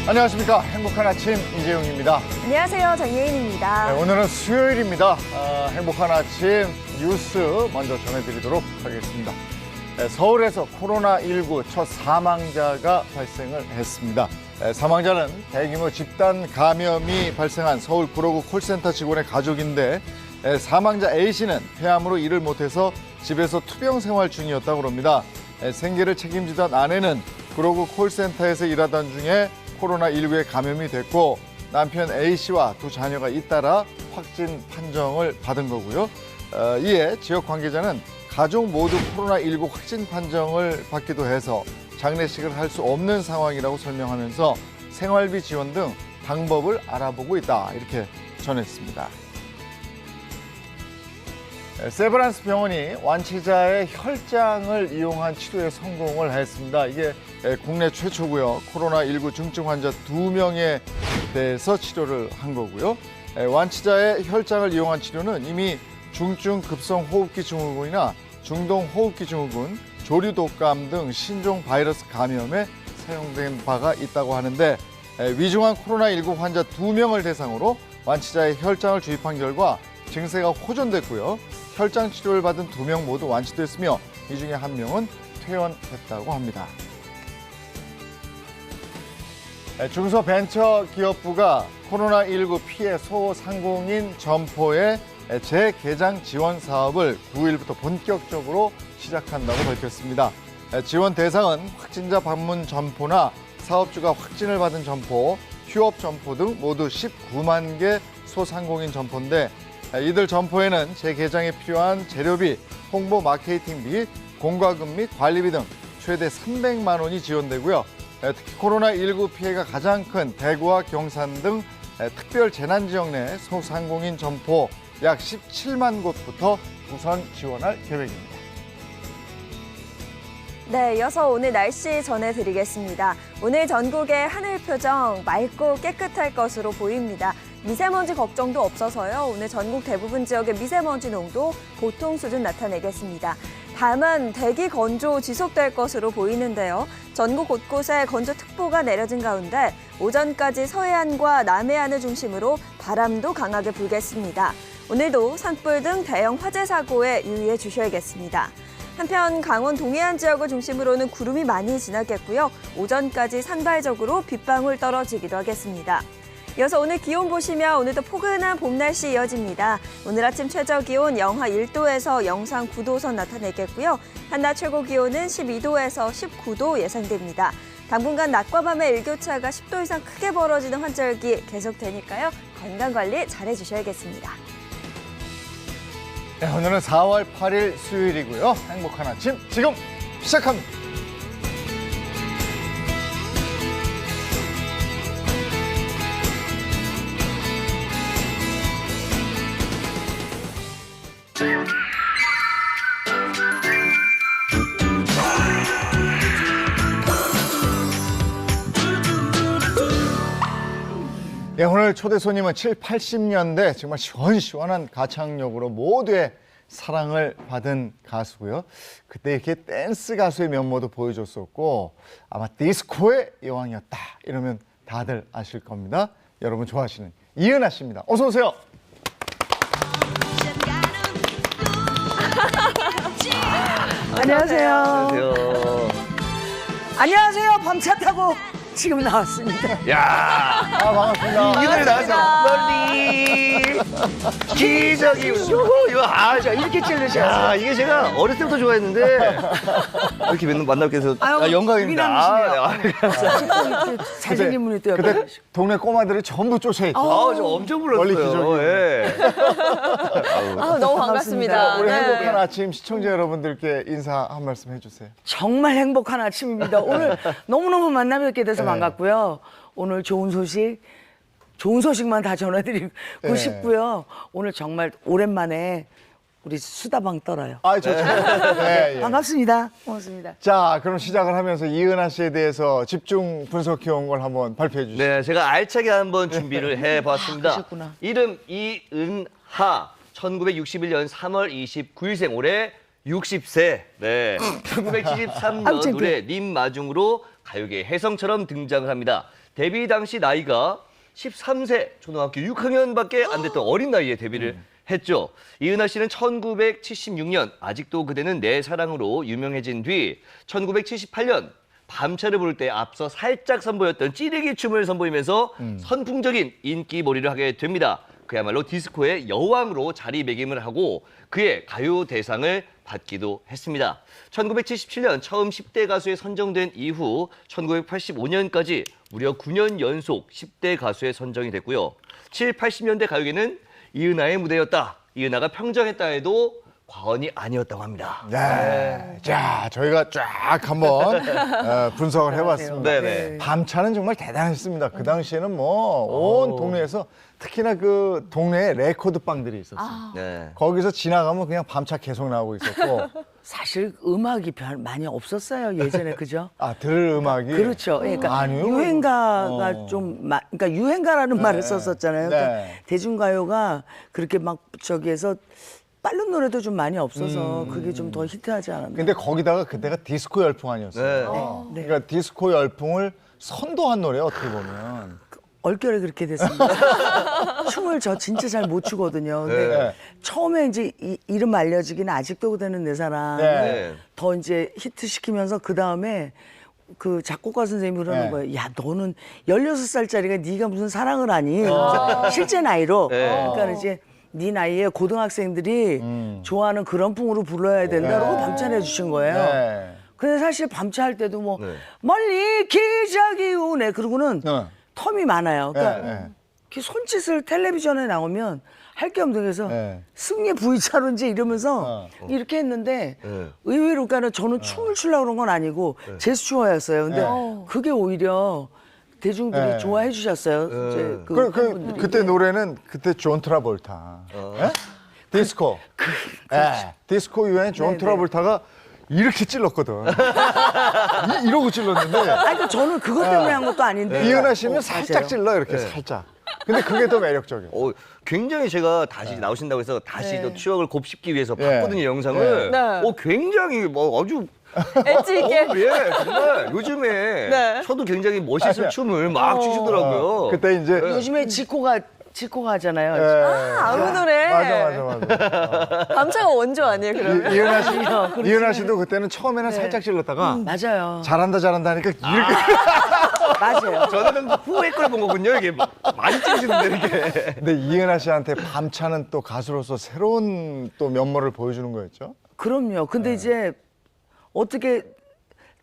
안녕하십니까. 행복한 아침 이재용입니다. 안녕하세요. 정예인입니다. 네, 오늘은 수요일입니다. 행복한 아침 뉴스 먼저 전해드리도록 하겠습니다. 네, 서울에서 코로나19 첫 사망자가 발생을 했습니다. 사망자는 대규모 집단 감염이 발생한 서울 구로구 콜센터 직원의 가족인데 사망자 A씨는 폐암으로 일을 못해서 집에서 투병 생활 중이었다고 합니다. 생계를 책임지던 아내는 구로구 콜센터에서 일하던 중에 코로나19에 감염이 됐고 남편 A씨와 두 자녀가 잇따라 확진 판정을 받은 거고요. 이에 지역 관계자는 가족 모두 코로나19 확진 판정을 받기도 해서 장례식을 할 수 없는 상황이라고 설명하면서 생활비 지원 등 방법을 알아보고 있다, 이렇게 전했습니다. 세브란스 병원이 완치자의 혈장을 이용한 치료에 성공을 했습니다. 이게 국내 최초고요. 코로나19 중증 환자 2명에 대해서 치료를 한 거고요. 완치자의 혈장을 이용한 치료는 이미 중증 급성 호흡기 증후군이나 중동 호흡기 증후군, 조류 독감 등 신종 바이러스 감염에 사용된 바가 있다고 하는데 위중한 코로나19 환자 2명을 대상으로 완치자의 혈장을 주입한 결과 증세가 호전됐고요. 혈장 치료를 받은 2명 모두 완치됐으며 이 중에 1명은 퇴원했다고 합니다. 중소벤처기업부가 코로나19 피해 소상공인 점포의 재개장 지원 사업을 9일부터 본격적으로 시작한다고 밝혔습니다. 지원 대상은 확진자 방문 점포나 사업주가 확진을 받은 점포, 휴업 점포 등 모두 19만 개 소상공인 점포인데 이들 점포에는 재개장에 필요한 재료비, 홍보 마케팅비, 공과금 및 관리비 등 최대 300만 원이 지원되고요. 특히 코로나19 피해가 가장 큰 대구와 경산 등 특별 재난지역 내 소상공인 점포 약 17만 곳부터 우선 지원할 계획입니다. 네, 이어서 오늘 날씨 전해드리겠습니다. 오늘 전국의 하늘 표정 맑고 깨끗할 것으로 보입니다. 미세먼지 걱정도 없어서요. 오늘 전국 대부분 지역의 미세먼지 농도 보통 수준 나타내겠습니다. 다만 대기 건조 지속될 것으로 보이는데요. 전국 곳곳에 건조특보가 내려진 가운데 오전까지 서해안과 남해안을 중심으로 바람도 강하게 불겠습니다. 오늘도 산불 등 대형 화재 사고에 유의해 주셔야겠습니다. 한편 강원 동해안 지역을 중심으로는 구름이 많이 지나겠고요. 오전까지 산발적으로 빗방울 떨어지기도 하겠습니다. 이어서 오늘 기온 보시면 오늘도 포근한 봄 날씨 이어집니다. 오늘 아침 최저 기온 영하 1도에서 영상 9도선 나타내겠고요. 한낮 최고 기온은 12도에서 19도 예상됩니다. 당분간 낮과 밤의 일교차가 10도 이상 크게 벌어지는 환절기 계속되니까요. 건강관리 잘해주셔야겠습니다. 네, 오늘은 4월 8일 수요일이고요. 행복한 아침 지금 시작합니다. 네, 오늘 초대 손님은 7, 80년대 정말 시원시원한 가창력으로 모두의 사랑을 받은 가수고요. 그때 이렇게 댄스 가수의 면모도 보여줬었고 아마 디스코의 여왕이었다 이러면 다들 아실 겁니다. 여러분 좋아하시는 이은하 씨입니다. 어서 오세요. 안녕하세요. 안녕하세요. 안녕하세요. 밤차 타고 지금 나왔습니다. 야, 반갑습니다. 이 노래 나왔어. 멀리 기적이 이거 이렇게 찔르셔. 야, 이게 제가 어렸을 때부터 좋아했는데 이렇게 만나게 돼서 영광입니다. 잘생긴 분이 또 그때 동네 꼬마들이 전부 쫓아있죠. 저 엄청 멀리 불렀어요. 기적이. 예. 너무 반갑습니다. 우리 네. 행복한 아침 시청자 여러분들께 인사 한 말씀 해주세요. 정말 행복한 아침입니다. 오늘 너무너무 만나 뵙게 돼서 네. 반갑고요. 오늘 좋은 소식만 다 전해드리고 네. 싶고요. 오늘 정말 오랜만에 우리 수다방 떨어요. 아, 좋죠. 네, 예. 반갑습니다. 고맙습니다. 자, 그럼 시작을 하면서 이은하 씨에 대해서 집중 분석해 온 걸 한번 발표해 주시죠. 네, 제가 알차게 한번 준비를 해봤습니다. 그러셨구나. 이름 이은하, 1961년 3월 29일생, 올해 60세. 네, 1973년 아유, 창피해. 노래 님 마중으로 가요계 혜성처럼 등장을 합니다. 데뷔 당시 나이가 13세, 초등학교 6학년밖에 안 됐던 어린 나이에 데뷔를 했죠. 이은하 씨는 1976년 아직도 그대는 내 사랑으로 유명해진 뒤 1978년 밤차를 부를 때 앞서 살짝 선보였던 찌르기 춤을 선보이면서 선풍적인 인기몰이를 하게 됩니다. 그야말로 디스코의 여왕으로 자리매김을 하고 그의 가요 대상을 받기도 했습니다. 1977년 처음 10대 가수에 선정된 이후 1985년까지 무려 9년 연속 10대 가수에 선정이 됐고요. 7, 80년대 가요계는 이은하의 무대였다. 이은하가 평정했다 해도 과언이 아니었다고 합니다. 네. 자, 저희가 쫙 한번 분석을 해봤습니다. 네네. 밤차는 정말 대단했습니다. 그 당시에는 뭐 온 동네에서 특히나 그 동네에 레코드 빵들이 있었어요. 네. 거기서 지나가면 그냥 밤차 계속 나오고 있었고, 사실 음악이 별 많이 없었어요 예전에 그죠? 아, 들을 음악이. 그렇죠. 그러니까 아니요. 유행가가 그러니까 유행가라는 말을 썼었잖아요. 그러니까 네. 대중가요가 그렇게 막 저기에서 빠른 노래도 좀 많이 없어서 그게 좀 더 히트하지 않았나. 근데 거기다가 그때가 디스코 열풍 아니었어요. 네. 그러니까 디스코 열풍을 선도한 노래 어떻게 보면. 얼결에 그렇게 됐습니다. 춤을 저 진짜 잘 못 추거든요. 근데 네. 처음에 이제 이름 알려지기는 아직도 그대는 내 사랑 네. 더 이제 히트시키면서 그 다음에 그 작곡가 선생님이 그러는 네. 거예요. 야, 너는 16살짜리가 네가 무슨 사랑을 하니? 실제 나이로. 그러니까 이제 네 나이에 고등학생들이 좋아하는 그런 풍으로 불러야 된다라고 밤차내 주신 거예요. 네. 근데 사실 밤차 할 때도 뭐 네. 멀리 기적이 오네 그러고는 네. 텀이 많아요. 그러니까 네, 네. 이렇게 손짓을 텔레비전에 나오면 할 게 없는 데서 네. 승리 V자로인지 이러면서 이렇게 했는데 네. 의외로 그러니까 저는 춤을 추려고 그런 건 아니고 제스처였어요. 근데 그게 오히려 대중들이 네. 좋아해 주셨어요. 이제 그때 노래는 그때 존 트라볼타. 예? 디스코. 예. 디스코 이후에 존 네네. 트라볼타가 이렇게 찔렀거든. 이러고 찔렀는데 아니, 그러니까 저는 그것 때문에 한 것도 아닌데. 이은하 씨는 살짝 맞아요. 찔러 이렇게 살짝. 근데 그게 더 매력적이에요. 굉장히 제가 다시 나오신다고 해서 다시 또 추억을 곱씹기 위해서 네. 봤거든요, 영상을. 네. 굉장히 뭐 아주 엣지 있게. 예, 정말 요즘에 네. 저도 굉장히 멋있는 아니야. 춤을 막 추시더라고요. 그때 이제 요즘에 지코가 하잖아요. 아무 노래. 맞아. 밤차가 원조 아니에요, 그러면? 이은하 씨도 그때는 처음에는 살짝 찔렀다가 맞아요. 잘한다 하니까 이렇게 맞아요. 저는 후에 걸 본 거군요. 이게 많이 찌르시는데 이렇게. 근데 이은하 씨한테 밤차는 또 가수로서 새로운 또 면모를 보여주는 거였죠? 그럼요. 근데 이제 어떻게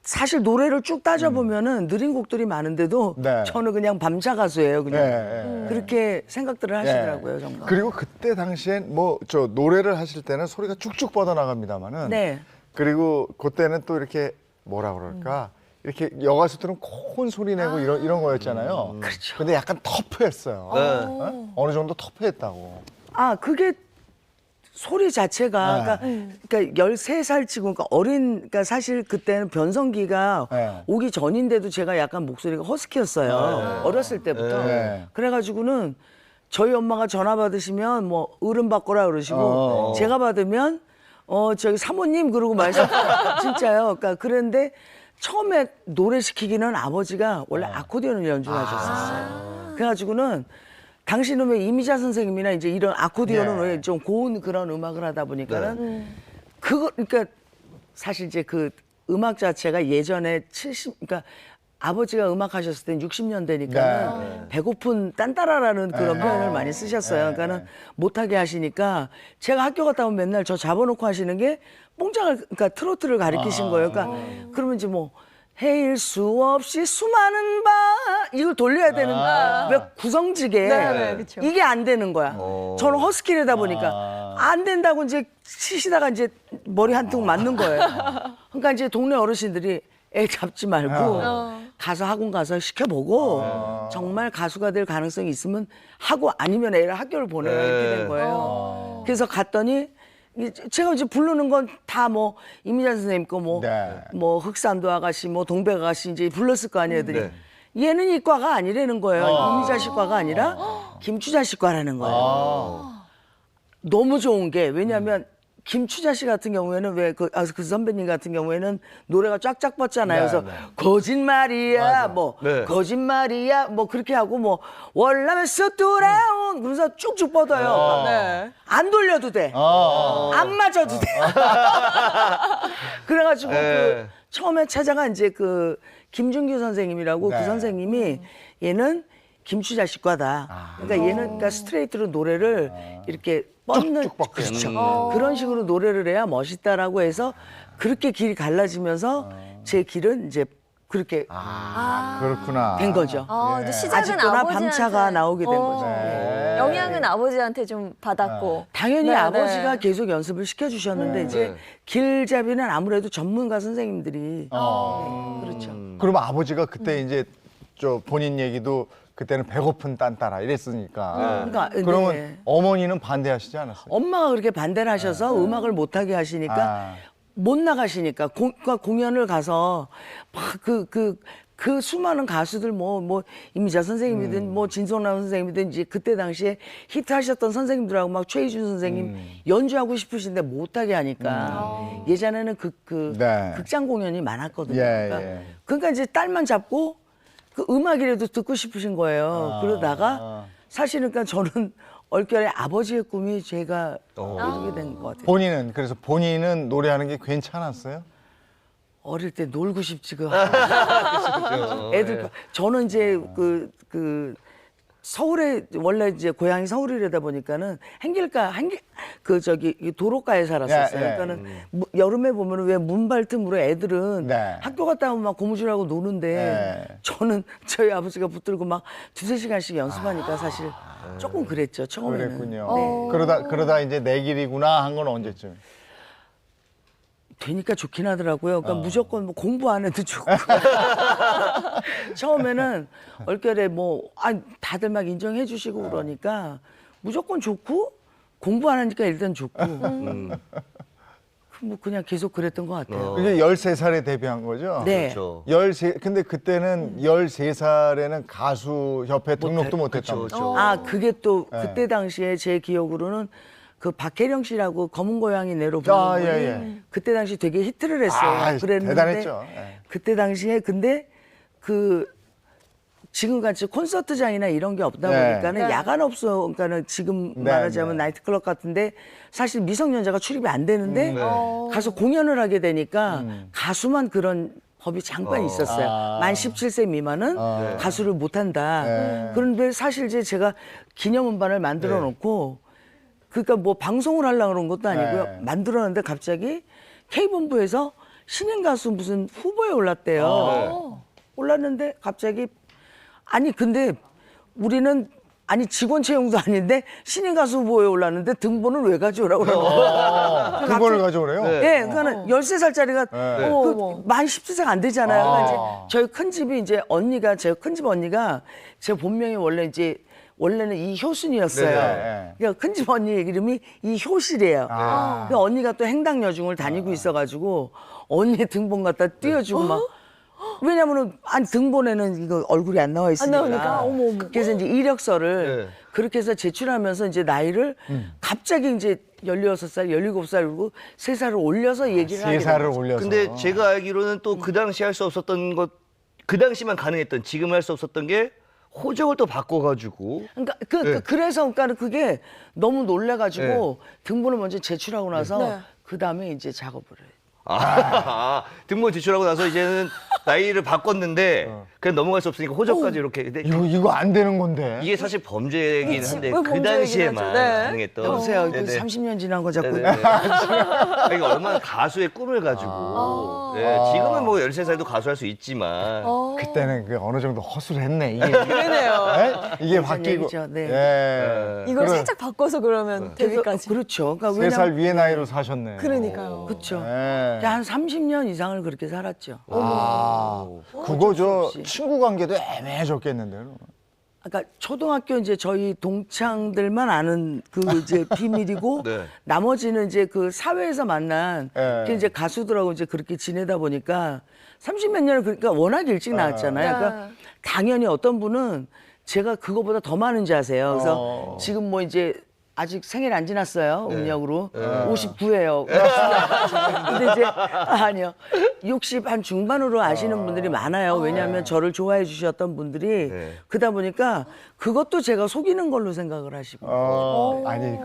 사실 노래를 쭉 따져보면은 느린 곡들이 많은데도 네. 저는 그냥 밤차 가수예요. 그냥 예. 그렇게 생각들을 하시더라고요, 예. 정말. 그리고 그때 당시엔 뭐 저 노래를 하실 때는 소리가 쭉쭉 뻗어나갑니다만은 네. 그리고 그때는 또 이렇게 뭐라 그럴까 이렇게 여가수들은 큰 소리 내고 이런 거였잖아요. 그렇죠. 근데 약간 터프했어요. 네. 어느 정도 터프했다고. 그게 소리 자체가 그러니까 13살 치고 그러니까 그러니까 사실 그때는 변성기가 네. 오기 전인데도 제가 약간 목소리가 허스키였어요. 어렸을 때부터. 네. 그래가지고는 저희 엄마가 전화 받으시면 뭐 어른 바꿔라 그러시고 제가 받으면 저기 사모님 그러고 말씀 진짜요. 그러니까 그런데 처음에 노래 시키기는 아버지가 원래 아코디언을 연주하셨었어요. 그래가지고는 당시는 왜 이미자 선생님이나 이제 이런 아코디언은 왜 좀 고운 그런 음악을 하다 보니까는 그러니까 사실 이제 그 음악 자체가 예전에 그러니까 아버지가 음악 하셨을 땐 60년대니까는 배고픈 딴따라라는 그런 표현을 많이 쓰셨어요. 그러니까는 못하게 하시니까 제가 학교 갔다 오면 맨날 저 잡아놓고 하시는 게 뽕짝을 그러니까 트로트를 가리키신 거예요. 그러니까 그러면 이제 뭐 헤일 수 없이 수많은 이걸 돌려야 되는 왜 구성지게 네, 그쵸. 이게 안 되는 거야. 저는 허스키래다 보니까 안 된다고 이제 치시다가 이제 머리 한 통 맞는 거예요. 그러니까 이제 동네 어르신들이 애 잡지 말고 가서 학원 가서 시켜보고 정말 가수가 될 가능성이 있으면 하고 아니면 애를 학교를 보내라 이렇게 된 거예요. 그래서 갔더니 제가 이제 부르는 건 다 뭐 이미자 선생님 거 뭐 네. 뭐 흑산도 아가씨 뭐 동백 아가씨 이제 불렀을 거 아니에요. 애들이. 네. 얘는 이과가 아니라는 거예요. 이미자 씨과가 아니라 김추자 씨과라는 거예요. 너무 좋은 게 왜냐하면 김추자 씨 같은 경우에는 왜 그 선배님 같은 경우에는 노래가 쫙쫙 뻗잖아요. 네, 그래서 네. 거짓말이야, 맞아. 뭐 네. 거짓말이야, 뭐 그렇게 하고 뭐 월남에서 돌아온 그러면서 쭉쭉 뻗어요. 네. 안 돌려도 돼. 안 맞아도 돼. 그래가지고 네. 그 처음에 찾아가 이제 그 김준규 선생님이라고 네. 그 선생님이 얘는 김추자 씨과다. 그러니까 얘는 그러니까 스트레이트로 노래를 이렇게 뻗는 그렇죠. 그런 식으로 노래를 해야 멋있다라고 해서 그렇게 길이 갈라지면서 제 길은 이제 그렇게 그렇구나. 된 거죠. 근데 시작은 아직도나 아버지한테 밤차가 나오게 된 거죠. 네. 영향은 아버지한테 좀 받았고. 당연히 네, 아버지가 네. 계속 연습을 시켜주셨는데 이제 네. 길잡이는 아무래도 전문가 선생님들이 네, 그렇죠. 그럼 아버지가 그때 이제 저 본인 얘기도 그때는 배고픈 딴따라 이랬으니까. 그러니까, 그러면 네. 어머니는 반대하시지 않았어요? 엄마가 그렇게 반대를 하셔서 음악을 못하게 하시니까 못 나가시니까 그러니까 공연을 가서 막 그 수많은 가수들 뭐 이미자 선생님이든 뭐 진성남 선생님이든 이제 그때 당시에 히트하셨던 선생님들하고 막 최희준 선생님 연주하고 싶으신데 못하게 하니까 예전에는 네. 극장 공연이 많았거든요. 예, 그러니까, 예. 그러니까 이제 딸만 잡고 그 음악이라도 듣고 싶으신 거예요. 그러다가 사실은 그러니까 저는 얼결에 아버지의 꿈이 제가 이루게 된 것 같아요. 본인은 그래서 본인은 노래하는 게 괜찮았어요? 어릴 때 놀고 싶지 그 그렇죠. 애들 저는 이제 그 서울에 원래 이제 고향이 서울이라다 보니까는 그 저기 도로가에 살았었어요. 예, 예. 그러니까는 여름에 보면은 왜 문발 틈으로 애들은 네. 학교 갔다 오면 막 고무줄하고 노는데 예. 저는 저희 아버지가 붙들고 막 2-3시간씩 연습하니까 사실 조금 그랬죠 처음에는. 그랬군요. 그러다 이제 내 길이구나 한 건 언제쯤? 되니까 좋긴 하더라고요. 그러니까 무조건 뭐 공부 안 해도 좋고. 처음에는 얼결에 다들 막 인정해 주시고 그러니까 무조건 좋고 공부 안 하니까 일단 좋고. 뭐 그냥 계속 그랬던 것 같아요. 이제 13살에 데뷔한 거죠? 네. 그렇죠. 13, 근데 그때는 13살에는 가수협회 등록도 못했던 거죠. 그렇죠. 아, 그게 또 그때 당시에 제 기억으로는 그 박혜령 씨라고 검은 고양이 내로 부르는 아, 분이 예, 예. 그때 당시 되게 히트를 했어요. 아, 그랬는데 대단했죠. 예. 그때 당시에 근데 그 지금같이 콘서트장이나 이런 게 없다 네. 보니까는 네. 야간 업소 그러니까는 지금 네, 말하자면 네. 나이트클럽 같은데 사실 미성년자가 출입이 안 되는데 네. 가서 공연을 하게 되니까 가수만 그런 법이 잠깐 있었어요. 만 17세 미만은 네. 가수를 못 한다. 네. 그런데 사실 이제 제가 기념음반을 만들어 놓고 그러니까 뭐 방송을 하려고 그런 것도 아니고요. 네. 만들었는데 갑자기 K본부에서 신인 가수 무슨 후보에 올랐대요. 올랐는데 갑자기 아니 근데 우리는 아니 직원 채용도 아닌데 신인 가수 후보에 올랐는데 등본을 왜 가져오라고 그러는 거예요. 그걸 가져오래요? 예, 그러니까는 13살짜리가 어머. 만 17세가 안 되잖아요. 그러니까 이제 저희 큰 집이 이제 제 큰 집 언니가 제 본명이 원래는 이효순이었어요. 네. 그러니까 큰 집 언니 이름이 이효실이에요. 그러니까 언니가 또 행당여중을 다니고 있어가지고 언니 등본 갖다 띄워주고 막 왜냐면은 아니 등본에는 이거 얼굴이 안 나와 있으니까. 나오니까? 어머, 어머. 그래서 이제 이력서를 네. 그렇게 해서 제출하면서 이제 나이를 갑자기 이제 16살, 17살 그리고 3살을 올려서 얘기를 하게 된 3살을 거죠. 올려서. 근데 제가 알기로는 또 그 당시 할 수 없었던 것, 그 당시만 가능했던 지금 할 수 없었던 게 호적을 또 바꿔가지고 그러니까 네. 그래서 그러니까 그게 너무 놀래가지고 등본을 먼저 제출하고 나서 네. 그 다음에 이제 작업을 해요. 등본 제출하고 나서 이제는 나이를 바꿨는데 그냥 넘어갈 수 없으니까 호적까지 이렇게. 근데 이거 안 되는 건데. 이게 사실 범죄이긴 한데 왜 그 범죄이긴 당시에만 하죠? 네. 가능했던. 여보세요. 네네. 30년 지난 거 자꾸. 네네. 그러니까 얼마나 가수의 꿈을 가지고. 네, 지금은 뭐 13살도 가수 할 수 있지만. 그때는 그 어느 정도 허술했네. 이게, 그러네요. 네? 이게 그런 바뀌고. 얘기죠, 네. 예. 이걸 그래, 살짝 바꿔서 그러면 데뷔까지. 그렇죠. 그러니까 3살 위의 나이로 사셨네. 그러니까요. 그렇죠. 예. 한 30년 이상을 그렇게 살았죠. 그거 저 없이. 친구 관계도 애매해졌겠는데요. 그러니까 초등학교 이제 저희 동창들만 아는 그 이제 비밀이고 네. 나머지는 이제 그 사회에서 만난 네. 그 이제 가수들하고 이제 그렇게 지내다 보니까 30몇 년을 그러니까 워낙 일찍 나왔잖아요. 그러니까 당연히 어떤 분은 제가 그거보다 더 많은지 아세요. 그래서 지금 뭐 이제 아직 생일 안 지났어요. 음력으로 59예요. 근데 이제 아니요. 60 한 중반으로 아시는 분들이 많아요. 왜냐하면 저를 좋아해 주셨던 분들이 그러다 보니까 그것도 제가 속이는 걸로 생각을 하시고. 아니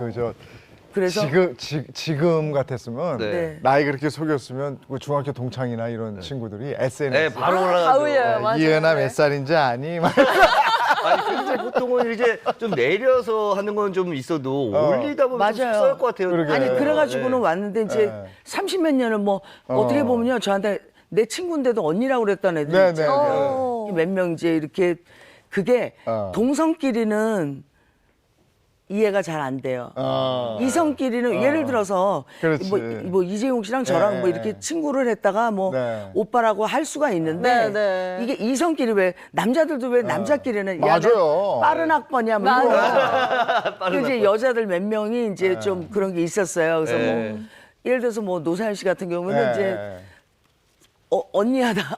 그래서 지금 같았으면 네. 나이 그렇게 속였으면 그 중학교 동창이나 이런 친구들이 SNS 네, 바로 다 올라가죠. 올려요. 맞아요. 이은아 네. 몇 살인지 아니? 막 아니 근데 보통은 이제 좀 내려서 하는 건 좀 있어도 올리다 보면 좀 맞아요. 속상할 것 같아요. 그러게. 아니 그래가지고는 네. 왔는데 이제 30몇 년을 뭐 어떻게 보면요 저한테 내 친구인데도 언니라고 그랬던 애들 네, 있죠. 몇 명 이제 이렇게 그게 동성끼리는 이해가 잘 안 돼요. 이성끼리는 예를 들어서 그렇지. 뭐 이재용 씨랑 저랑 네. 뭐 이렇게 친구를 했다가 뭐 네. 오빠라고 할 수가 있는데 네, 네. 이게 이성끼리 왜 남자들도 왜 남자끼리는 야, 나 맞아요. 빠른 학번이야 뭐 맞아요. 그 이제 여자들 몇 명이 이제 좀 그런 게 있었어요. 그래서 네. 뭐 예를 들어서 뭐 노사연 씨 같은 경우는 네. 이제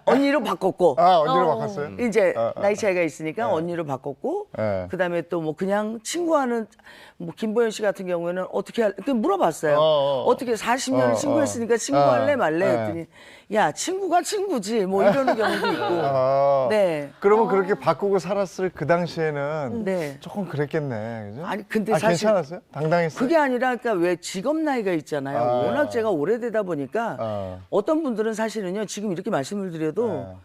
언니로 바꿨고 언니로 바꿨어요? 이제 나이 차이가 있으니까 언니로 바꿨고 네. 그다음에 또 뭐 그냥 친구하는 뭐 김보연 씨 같은 경우에는 어떻게 그 물어봤어요. 어떻게 40년을 친구했으니까 친구할래 말래 했더니 야 친구가 친구지 뭐 이러는 경우도 있고. 네. 그러면 그렇게 바꾸고 살았을 그 당시에는 네. 조금 그랬겠네, 그죠? 아니, 근데 사실 괜찮았어요? 당당했어요? 그게 아니라 그러니까 왜 직업 나이가 있잖아요. 워낙 제가 오래되다 보니까 어떤 분들은 사실은요 지금 이렇게 말씀을 드려도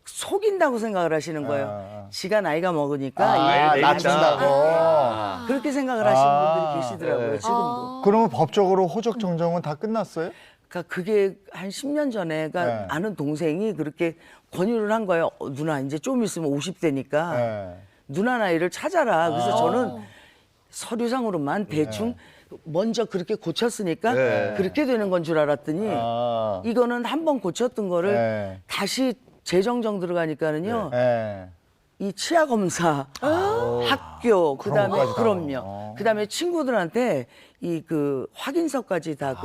속인다고 생각을 하시는 거예요. 지가 나이가 먹으니까 이렇게 낮춘다고. 그렇게 생각을 하시는 분들이 계시더라고요. 지금도. 그러면 법적으로 호적 정정은 다 끝났어요? 그러니까 그게 한 10년 전에 그러니까 네. 아는 동생이 그렇게 권유를 한 거예요. 누나 이제 좀 있으면 50대니까 네. 누나 나이를 찾아라. 그래서 저는 서류상으로만 대충 먼저 그렇게 고쳤으니까 네. 그렇게 되는 건 줄 알았더니 이거는 한 번 고쳤던 거를 네. 다시 재정정 들어가니까는요. 네. 이 치아 검사, 학교, 그다음에 것까지 다. 그럼요. 그다음에 친구들한테 이 그 확인서까지 다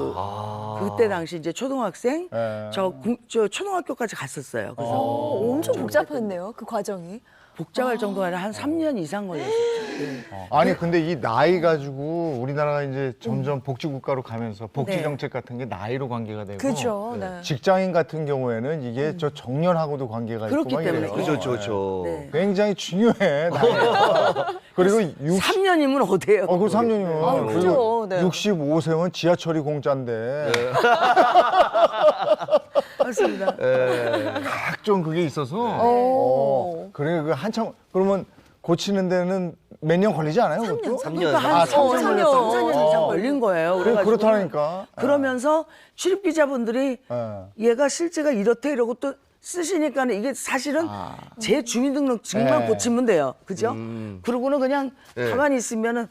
그때 당시 이제 초등학생 네. 저 초등학교까지 갔었어요. 그래서 엄청 복잡했네요. 그 과정이. 복잡할 정도가 아니라 한 3년 이상 걸렸었죠. 네. 아니 근데 이 나이 가지고 우리나라가 이제 점점 복지국가로 가면서 복지 네. 정책 같은 게 나이로 관계가 되고 그렇죠. 네. 직장인 같은 경우에는 이게 저 정년하고도 관계가 있고 그렇기 막 때문에 이래요. 그렇죠, 그렇죠. 네. 굉장히 중요해. 나이가. 그리고 3년이면 어때요? 그 3년이면 그죠. 네. 65세면 지하철이 공짜인데 맞습니다. 각종 그게 있어서 그래 그 한참 그러면 고치는 데는 몇 년 걸리지 않아요? 3년. 3년. 그러니까 한 3년 걸렸어. 3년 이상 걸린 거예요. 그래가지고 그렇다니까. 그러면서 출입 기자분들이 얘가 실제가 이렇대 이러고 또 쓰시니까는 이게 사실은 제 주민등록증만 네. 고치면 돼요. 그죠? 그러고는 그냥 네. 가만히 있으면은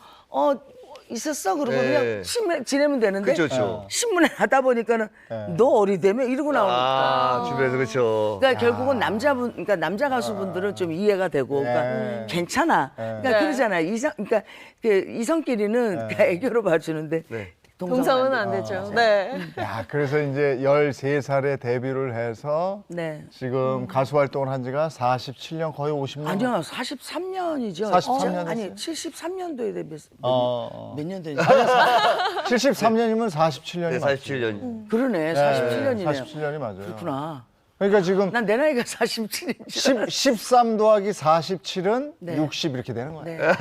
있었어 그러고 네. 그냥 지내면 되는데 그쵸, 그쵸. 신문에 하다 보니까는 너 어리다며 이러고 나오니까. 주변에서 그렇죠. 그러니까 결국은 그러니까 남자 가수분들은 좀 이해가 되고, 그러니까 네. 괜찮아. 그러니까 네. 그러잖아요. 그러니까 그 이성끼리는 그러니까 애교로 봐주는데 네. 동성은 안 되죠. 네. 야, 그래서 이제 13살에 데뷔를 해서 네. 지금 가수 활동을 한 지가 47년 거의 50년. 아니요, 43년이죠. 43년 아니, 됐어요? 73년도에 데뷔했어요. 몇 년 됐지? 73년이면 47년이 네, 맞죠. 47년. 그러네, 47년이네요. 47년이 맞아요. 그렇구나. 그러니까 지금 난 내 나이가 47인지. 13 더하기 47은 네. 60 이렇게 되는 거예요. 네.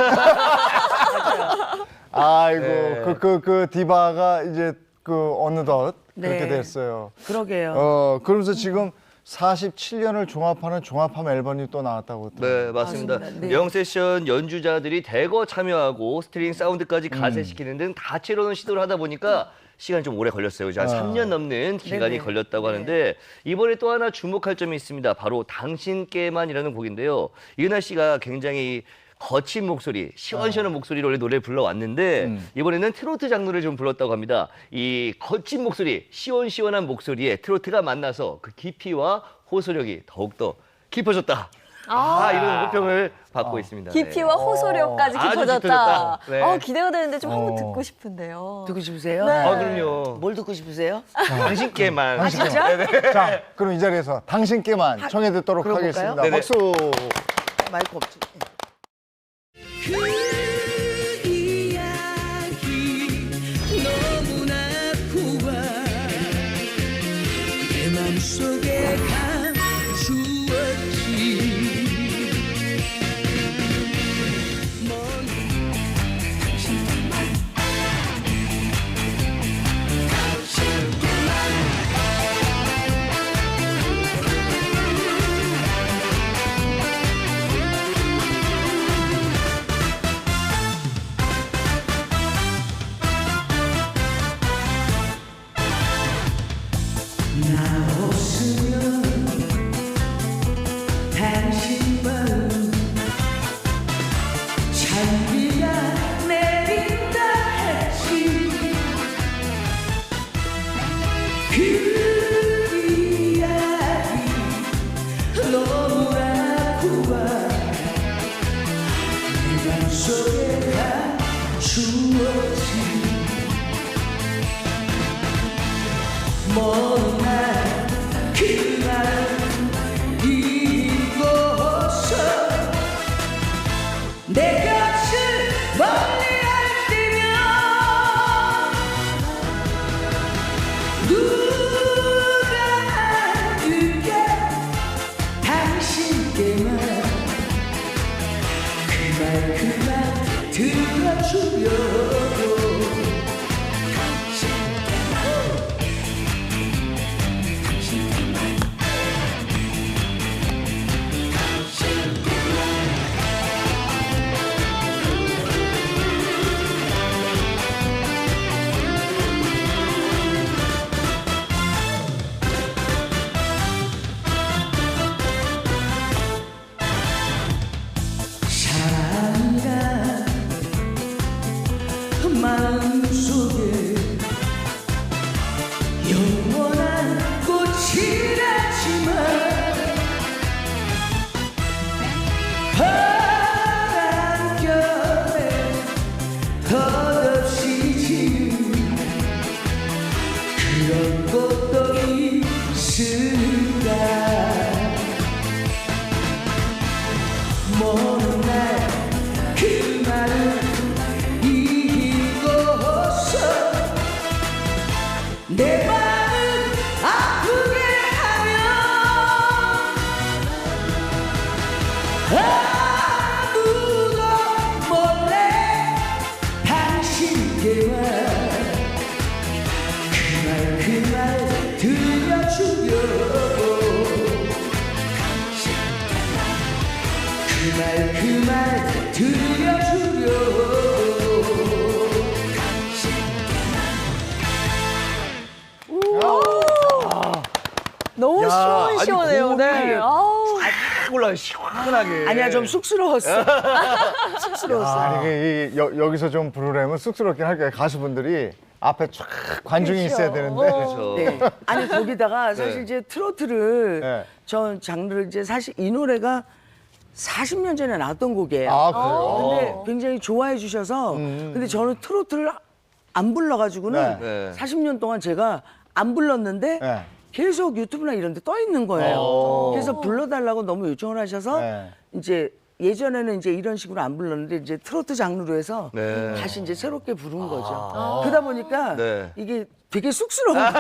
아이고 네. 그 디바가 이제 그 어느덧 그렇게 네. 됐어요. 그러게요. 그러면서 지금 47년을 종합하는 종합함 앨범이 또 나왔다고. 네, 맞습니다. 맞습니다. 네. 명 세션 연주자들이 대거 참여하고 스트링 사운드까지 가세시키는 등 다채로운 시도를 하다 보니까 시간이 좀 오래 걸렸어요. 그죠? 한 3년 넘는 기간이 네네. 걸렸다고 하는데 이번에 또 하나 주목할 점이 있습니다. 바로 당신께만이라는 곡인데요. 이은하 씨가 굉장히 거친 목소리, 시원시원한 목소리로 원래 노래를 불러왔는데 이번에는 트로트 장르를 좀 불렀다고 합니다. 이 거친 목소리, 시원시원한 목소리에 트로트가 만나서 그 깊이와 호소력이 더욱더 깊어졌다. 이런 호평을 받고 있습니다. 깊이와 호소력까지 아주 깊어졌다. 깊어졌다. 네. 기대가 되는데 좀 한번 듣고 싶은데요. 듣고 싶으세요? 네. 그럼요. 뭘 듣고 싶으세요? 당신께만. 자, 그럼 이 자리에서 당신께만 청해 듣도록 그럼 하겠습니다. 볼까요? 네네. 박수. 마이크 없지. 그 이야기 너무나 고와 내 맘속에 감추었지 먼 당신만 나 없으면 당신만 잔비가 내린다 했지 그 이야기 너무나 고와 내 맘속에 감추었지 먼 날 그날 이곳서 내 곁을 멀리할 때면 누가 알게 당신께만 그 말 들려주려고 사랑이란 마음속에 영원한 꽃이라지만 바람결에 덧없이 지는 그런 것도 있을까 먼 날 그 말을 이기고서 내 마음 아프게 하면 아무도 몰래 당신께만 그 말 들려주려고 그 말 들려주려고 너무 야, 시원해요. 아니, 네. 고음이 아우. 쫙 올라 시원하게. 아니야, 좀 쑥스러웠어. 쑥스러웠어. 아니, 여기서 좀 부르려면 쑥스럽긴 할 거예요. 가수분들이 앞에 쫙 관중이 있어야 되는데. 그렇죠. 네. 아니 거기다가 사실 네. 이제 트로트를 네. 전 장르를 이제 사실 이 노래가 40년 전에 나왔던 곡이에요. 아, 그래요? 근데 굉장히 좋아해 주셔서 근데 저는 트로트를 안 불러가지고는 네. 40년 동안 제가 안 불렀는데 네. 계속 유튜브나 이런 데 떠 있는 거예요. 그래서 불러달라고 너무 요청을 하셔서 네. 이제 예전에는 이제 이런 식으로 안 불렀는데 이제 트로트 장르로 해서 네. 다시 이제 새롭게 부른 거죠. 그러다 보니까 네. 이게 되게 쑥스러운 거예요.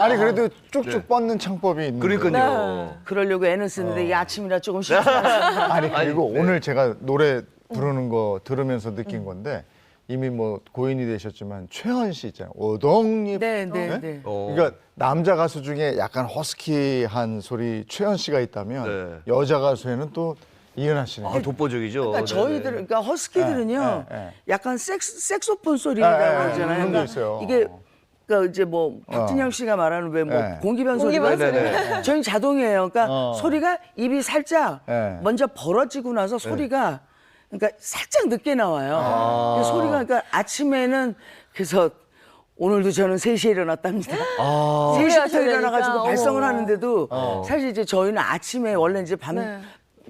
아니, 그래도 쭉쭉 뻗는 창법이 있는 거예요. 그러니까요. 그러려고 애는 쓰는데 이 아침이라 조금 쉽지 않습니다. 아니, 그리고 아니, 네. 오늘 제가 노래 부르는 거 들으면서 느낀 건데 이미 뭐 고인이 되셨지만 최헌 씨 있잖아요. 오동잎. 네, 네, 네. 그러니까 남자 가수 중에 약간 허스키한 소리 최헌 씨가 있다면 네. 여자 가수에는 또 이은하 씨네. 아, 독보적이죠. 그러니까 저희들, 그러니까 허스키들은요, 네, 네. 약간 색소폰 소리라고 네, 네, 하잖아요. 그런 게 그러니까 있어요. 이게 그러니까 이제 뭐 박진영 씨가 말하는 왜 뭐 네. 공기변 소리, 공기변 소리. 네. 저희는 자동이에요. 그러니까 소리가 입이 살짝 네. 먼저 벌어지고 나서 소리가 그러니까 살짝 늦게 나와요. 그래서 소리가 그러니까 아침에는 그래서 오늘도 저는 3시에 일어났답니다. 3시부터 하셔야 일어나가지고 되니까. 발성을 어머. 하는데도 사실 이제 저희는 아침에 원래 이제 밤 네.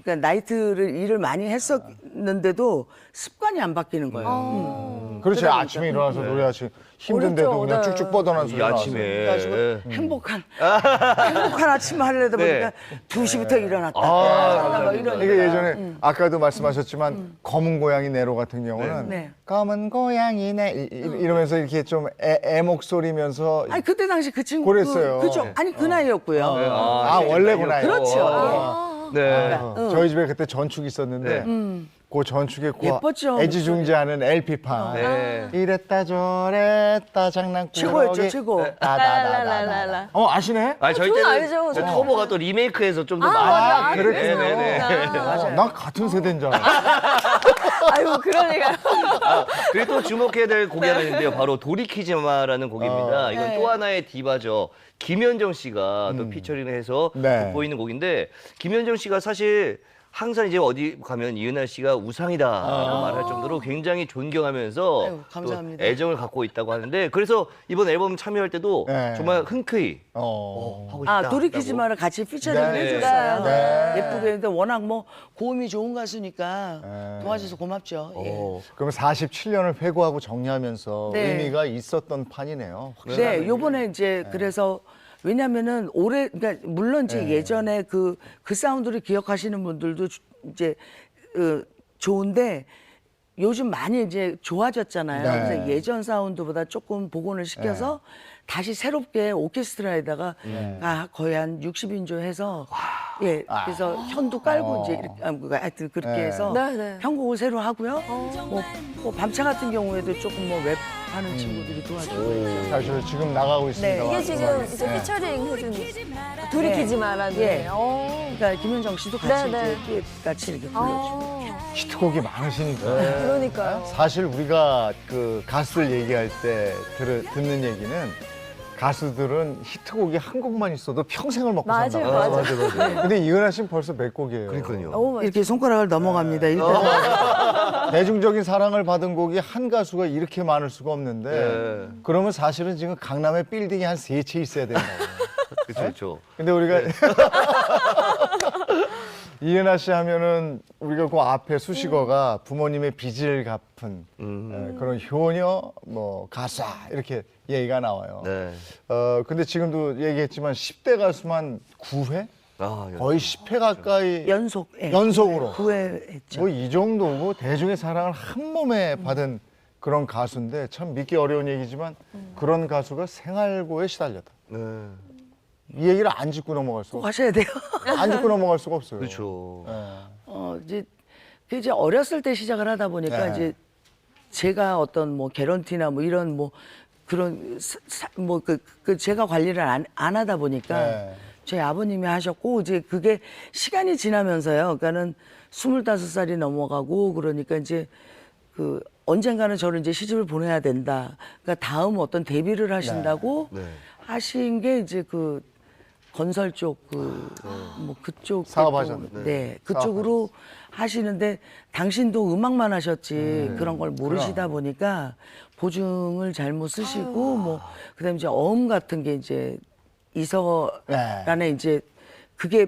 그러니까 나이트를 일을 많이 했었는데도 습관이 안 바뀌는 거예요. 그렇지. 아침에 일어나서 노래하시 힘든데도 어렵죠. 그냥 네. 쭉쭉 뻗어난 이 소리 나와서. 아침에. 그래가지고 예. 행복한 아침 하려다 네. 보니까 2시부터 일어났다. 뭐 이러니까. 이게 예전에 아까도 말씀하셨지만 검은 고양이 네로 같은 경우는 네. 검은 고양이 네 이러면서 이렇게 좀 애 목소리면서 아니 그때 당시 그 친구 그랬어요. 그죠? 아니 그 나이였고요. 원래 그 나이. 그렇죠. 네. 저희 집에 그때 전축 있었는데 그 전축에 그 예뻤죠, 애지중지하는 LP판. 네. 이랬다 저랬다 장난꾸러기. 최고였죠, 최고. 라라라라라. 아시네? 아니 저희 저는 때는 알죠, 저 저는. 터보가 또 리메이크해서 좀 더 맞아. 많이. 그랬군요. 네네네. 난 같은 세대인 줄 알았어. 아이고 그러니까요. 그리고 또 주목해야 될 곡이 하나 있는데요. 바로 도리키지마라는 곡입니다. 이건 네. 또 하나의 디바죠. 김현정 씨가 또 피처링을 해서 네. 돋보이는 곡인데 김현정 씨가 사실 항상 이제 어디 가면 이은하 씨가 우상이다라고 말할 정도로 굉장히 존경하면서 아유, 감사합니다. 또 애정을 갖고 있다고 하는데 그래서 이번 앨범 참여할 때도 네. 정말 흔쾌히 어. 하고 싶다. 도리키지마를 같이 피처링을 네. 해줬어요. 네. 예쁘게 했는데 워낙 뭐 고음이 좋은 가수니까 네. 도와줘서 고맙죠. 예. 그러면 47년을 회고하고 정리하면서 네. 의미가 있었던 판이네요. 네, 요번에 이제 그래서 왜냐면은 올해 그러니까 물론 이제 예전에 그 사운드를 기억하시는 분들도 이제 좋은데 요즘 많이 이제 좋아졌잖아요. 네. 그래서 예전 사운드보다 조금 복원을 시켜서 다시 새롭게 오케스트라에다가 거의 한 60인조 해서 예 그래서 현도 깔고 이제 이렇게 하여튼 그렇게 네. 해서 네, 네. 편곡을 새로 하고요. 뭐 밤차 같은 경우에도 조금 뭐 랩하는 친구들이 도와주고 있죠. 사실 지금 나가고 있습니다. 이게 지금 이제 피처링 해준 돌이키지 마라는. 예. 어. 그러니까 김현정 씨도 같이 네, 네. 이제 듀엣 같이 이렇게 불러주고. 어. 히트곡이 많으시니까. 그러니까요. 사실 우리가 그 가수들 얘기할 때 듣는 얘기는 가수들은 히트곡이 한 곡만 있어도 평생을 먹고 맞아요, 산다고. 맞아요. 근데 이은하 씨는 벌써 몇 곡이에요. 그러니까요. 너무 많이. 이렇게 손가락을 넘어갑니다. 일단 대중적인 사랑을 받은 곡이 한 가수가 이렇게 많을 수가 없는데 네. 그러면 사실은 지금 강남에 빌딩이 한 3채 있어야 된다고. 그렇죠. 그렇죠. 근데 우리가 이은하 씨 하면은 우리가 그 앞에 수식어가 부모님의 빚을 갚은 그런 효녀, 뭐 가사 이렇게 얘기가 나와요. 네. 근데 지금도 얘기했지만 10대 가수만 9회? 아, 거의 10회 가까이 연속 예. 연속으로. 9회 했죠. 뭐 이 정도고 대중의 사랑을 한 몸에 받은 그런 가수인데 참 믿기 어려운 얘기지만 그런 가수가 생활고에 시달렸다. 네. 이 얘기를 안 짚고 넘어갈 수가 꼭 하셔야 돼요. 안 짚고 넘어갈 수가 없어요. 그렇죠. 이제 그 이제 어렸을 때 시작을 하다 보니까 네. 이제 제가 어떤 뭐 개런티나 뭐 이런 뭐 그런 그 제가 관리를 안 하다 보니까 네. 저희 아버님이 하셨고 이제 그게 시간이 지나면서요. 그러니까는 25살이 넘어가고 그러니까 이제 그 언젠가는 저를 이제 시집을 보내야 된다. 그러니까 다음 어떤 데뷔를 하신다고 네. 하신 게 이제 그 건설 쪽 뭐 그쪽 사업하셨네. 네, 그쪽으로 하시는데 당신도 음악만 하셨지 그런 걸 모르시다 보니까 보증을 잘못 쓰시고 뭐 그다음에 이제 어음 같은 게 이제 이서란에 이제 그게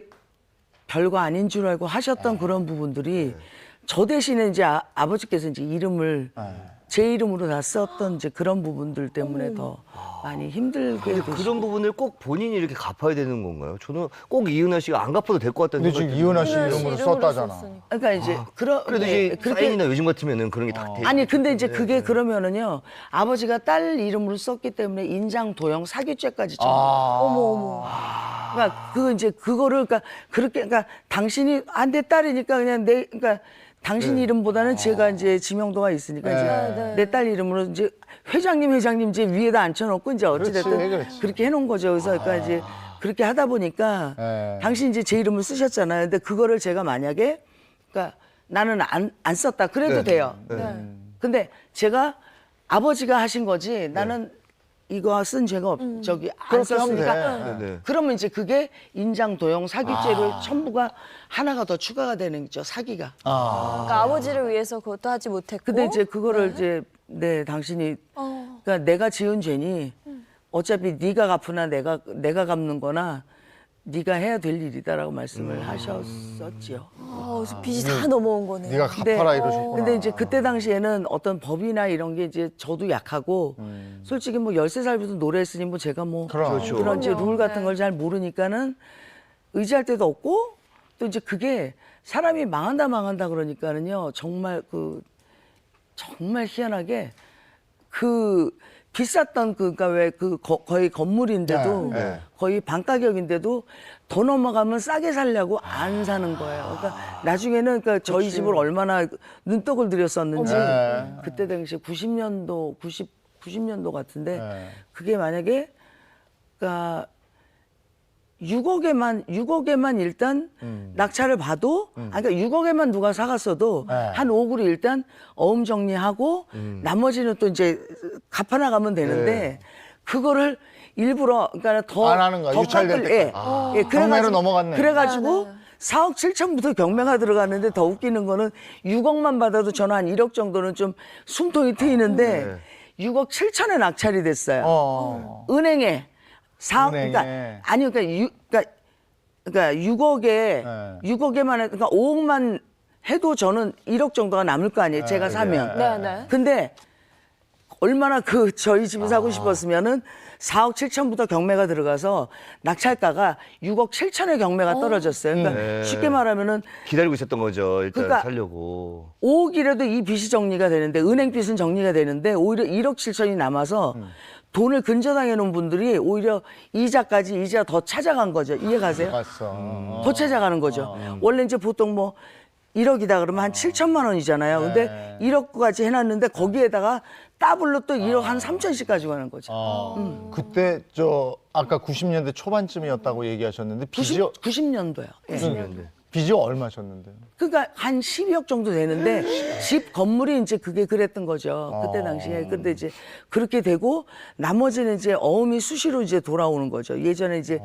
별거 아닌 줄 알고 하셨던 그런 부분들이 저 대신에 이제 아버지께서 이제 이름을 제 이름으로 다 썼던 이제 그런 부분들 때문에 더 많이 힘들게 되시고 그런 부분을 꼭 본인이 이렇게 갚아야 되는 건가요? 저는 꼭 이은하 씨가 안 갚아도 될 것 같다는 근데 생각이 지금 이은하 씨 이은하 씨 이름으로 이름으로 썼다잖아. 썼으니까. 그러니까 이제 그래도 네, 이제 사인이나 요즘 같으면은 그런 게 다 돼. 아니 근데 이제 그게 그러면은요 아버지가 딸 이름으로 썼기 때문에 인장 도용 사기죄까지 쳐. 어머. 그러니까 그 이제 그거를 그러니까 그렇게 그러니까 당신이 내 딸이니까 그냥 내 그러니까 당신 이름보다는 제가 이제 지명도가 있으니까 이제 내 딸 이름으로 이제 회장님 이제 위에다 앉혀놓고 이제 어찌됐든 그렇지. 그렇게 해놓은 거죠. 그래서 그러니까 이제 그렇게 하다 보니까 네. 당신 이제 제 이름을 쓰셨잖아요. 근데 그거를 제가 만약에 그러니까 나는 안 썼다 그래도 돼요. 근데 제가 아버지가 하신 거지 나는 이거 쓴 죄가 저기 안 그렇게 하면 썼으니까 돼. 네. 그러면 이제 그게 인장 도용 사기죄를 전부가 하나가 더 추가가 되는 거죠 사기가. 그러니까 아버지를 위해서 그것도 하지 못했고. 근데 이제 그거를 이제 당신이 그러니까 내가 지은 죄니 어차피 네가 갚으나 내가 갚는 거나 네가 해야 될 일이다라고 말씀을 하셨었지요. 그래서 빚이 다 넘어온 거네요. 네가 갚아라 이러셨구나. 근데 이제 그때 당시에는 어떤 법이나 이런 게 이제 저도 약하고 솔직히 뭐 13살부터 노래했으니 뭐 제가 뭐 그렇죠. 그런 이제 그럼요. 룰 같은 네. 걸 잘 모르니까는 의지할 데도 없고 또 이제 그게 사람이 망한다 그러니까는요 정말 정말 희한하게 비쌌던 그러니까 왜 거의 건물인데도 네, 네. 거의 반 가격인데도 더 넘어가면 싸게 살려고 안 사는 거예요. 그러니까 나중에는 그러니까 저희 집을 얼마나 눈독을 들였었는지 네. 그때 당시 90년도 같은데 네. 그게 만약에 그러니까 6억에만 일단 낙찰을 봐도 그러니까 6억에만 누가 사갔어도 네. 한 5억으로 일단 어음 정리하고 나머지는 또 이제 갚아나가면 되는데 그거를 일부러 그러니까 안 하는 거야, 유찰될 때까지. 경매로 넘어갔네. 그래가지고 4억 7천부터 경매가 들어갔는데 더 웃기는 거는 6억만 받아도 저는 한 1억 정도는 좀 숨통이 트이는데 6억 7천에 낙찰이 됐어요. 은행에 4억 그러니까 은행에. 아니 그러니까 6억에 네. 6억에만 그러니까 5억만 해도 저는 1억 정도가 남을 거 아니에요. 제가 사면. 네. 근데 얼마나 저희 집을 사고 싶었으면은 4억 7천부터 경매가 들어가서 낙찰가가 6억 7천에 경매가 떨어졌어요. 그러니까 네. 쉽게 말하면은 기다리고 있었던 거죠. 일단 그러니까 살려고. 5억이라도 이 빚이 정리가 되는데 은행 빚은 정리가 되는데 오히려 1억 7천이 남아서 돈을 근저당해 놓은 분들이 오히려 이자 더 찾아간 거죠. 이해가세요? 갔어. 더 찾아가는 거죠. 원래 이제 보통 뭐 1억이다 그러면 한 7천만 원이잖아요. 근데 1억까지 해놨는데 거기에다가 더블로 또 1억 한 3천씩 가져가는 거죠. 그때 아까 90년대 초반쯤이었다고 얘기하셨는데 빚이 90년도요. 예. 빚이 얼마셨는데요? 그러니까 한 12억 정도 되는데 집 건물이 이제 그게 그랬던 거죠. 그때 당시에. 근데 이제 그렇게 되고 나머지는 이제 어음이 수시로 이제 돌아오는 거죠. 예전에 이제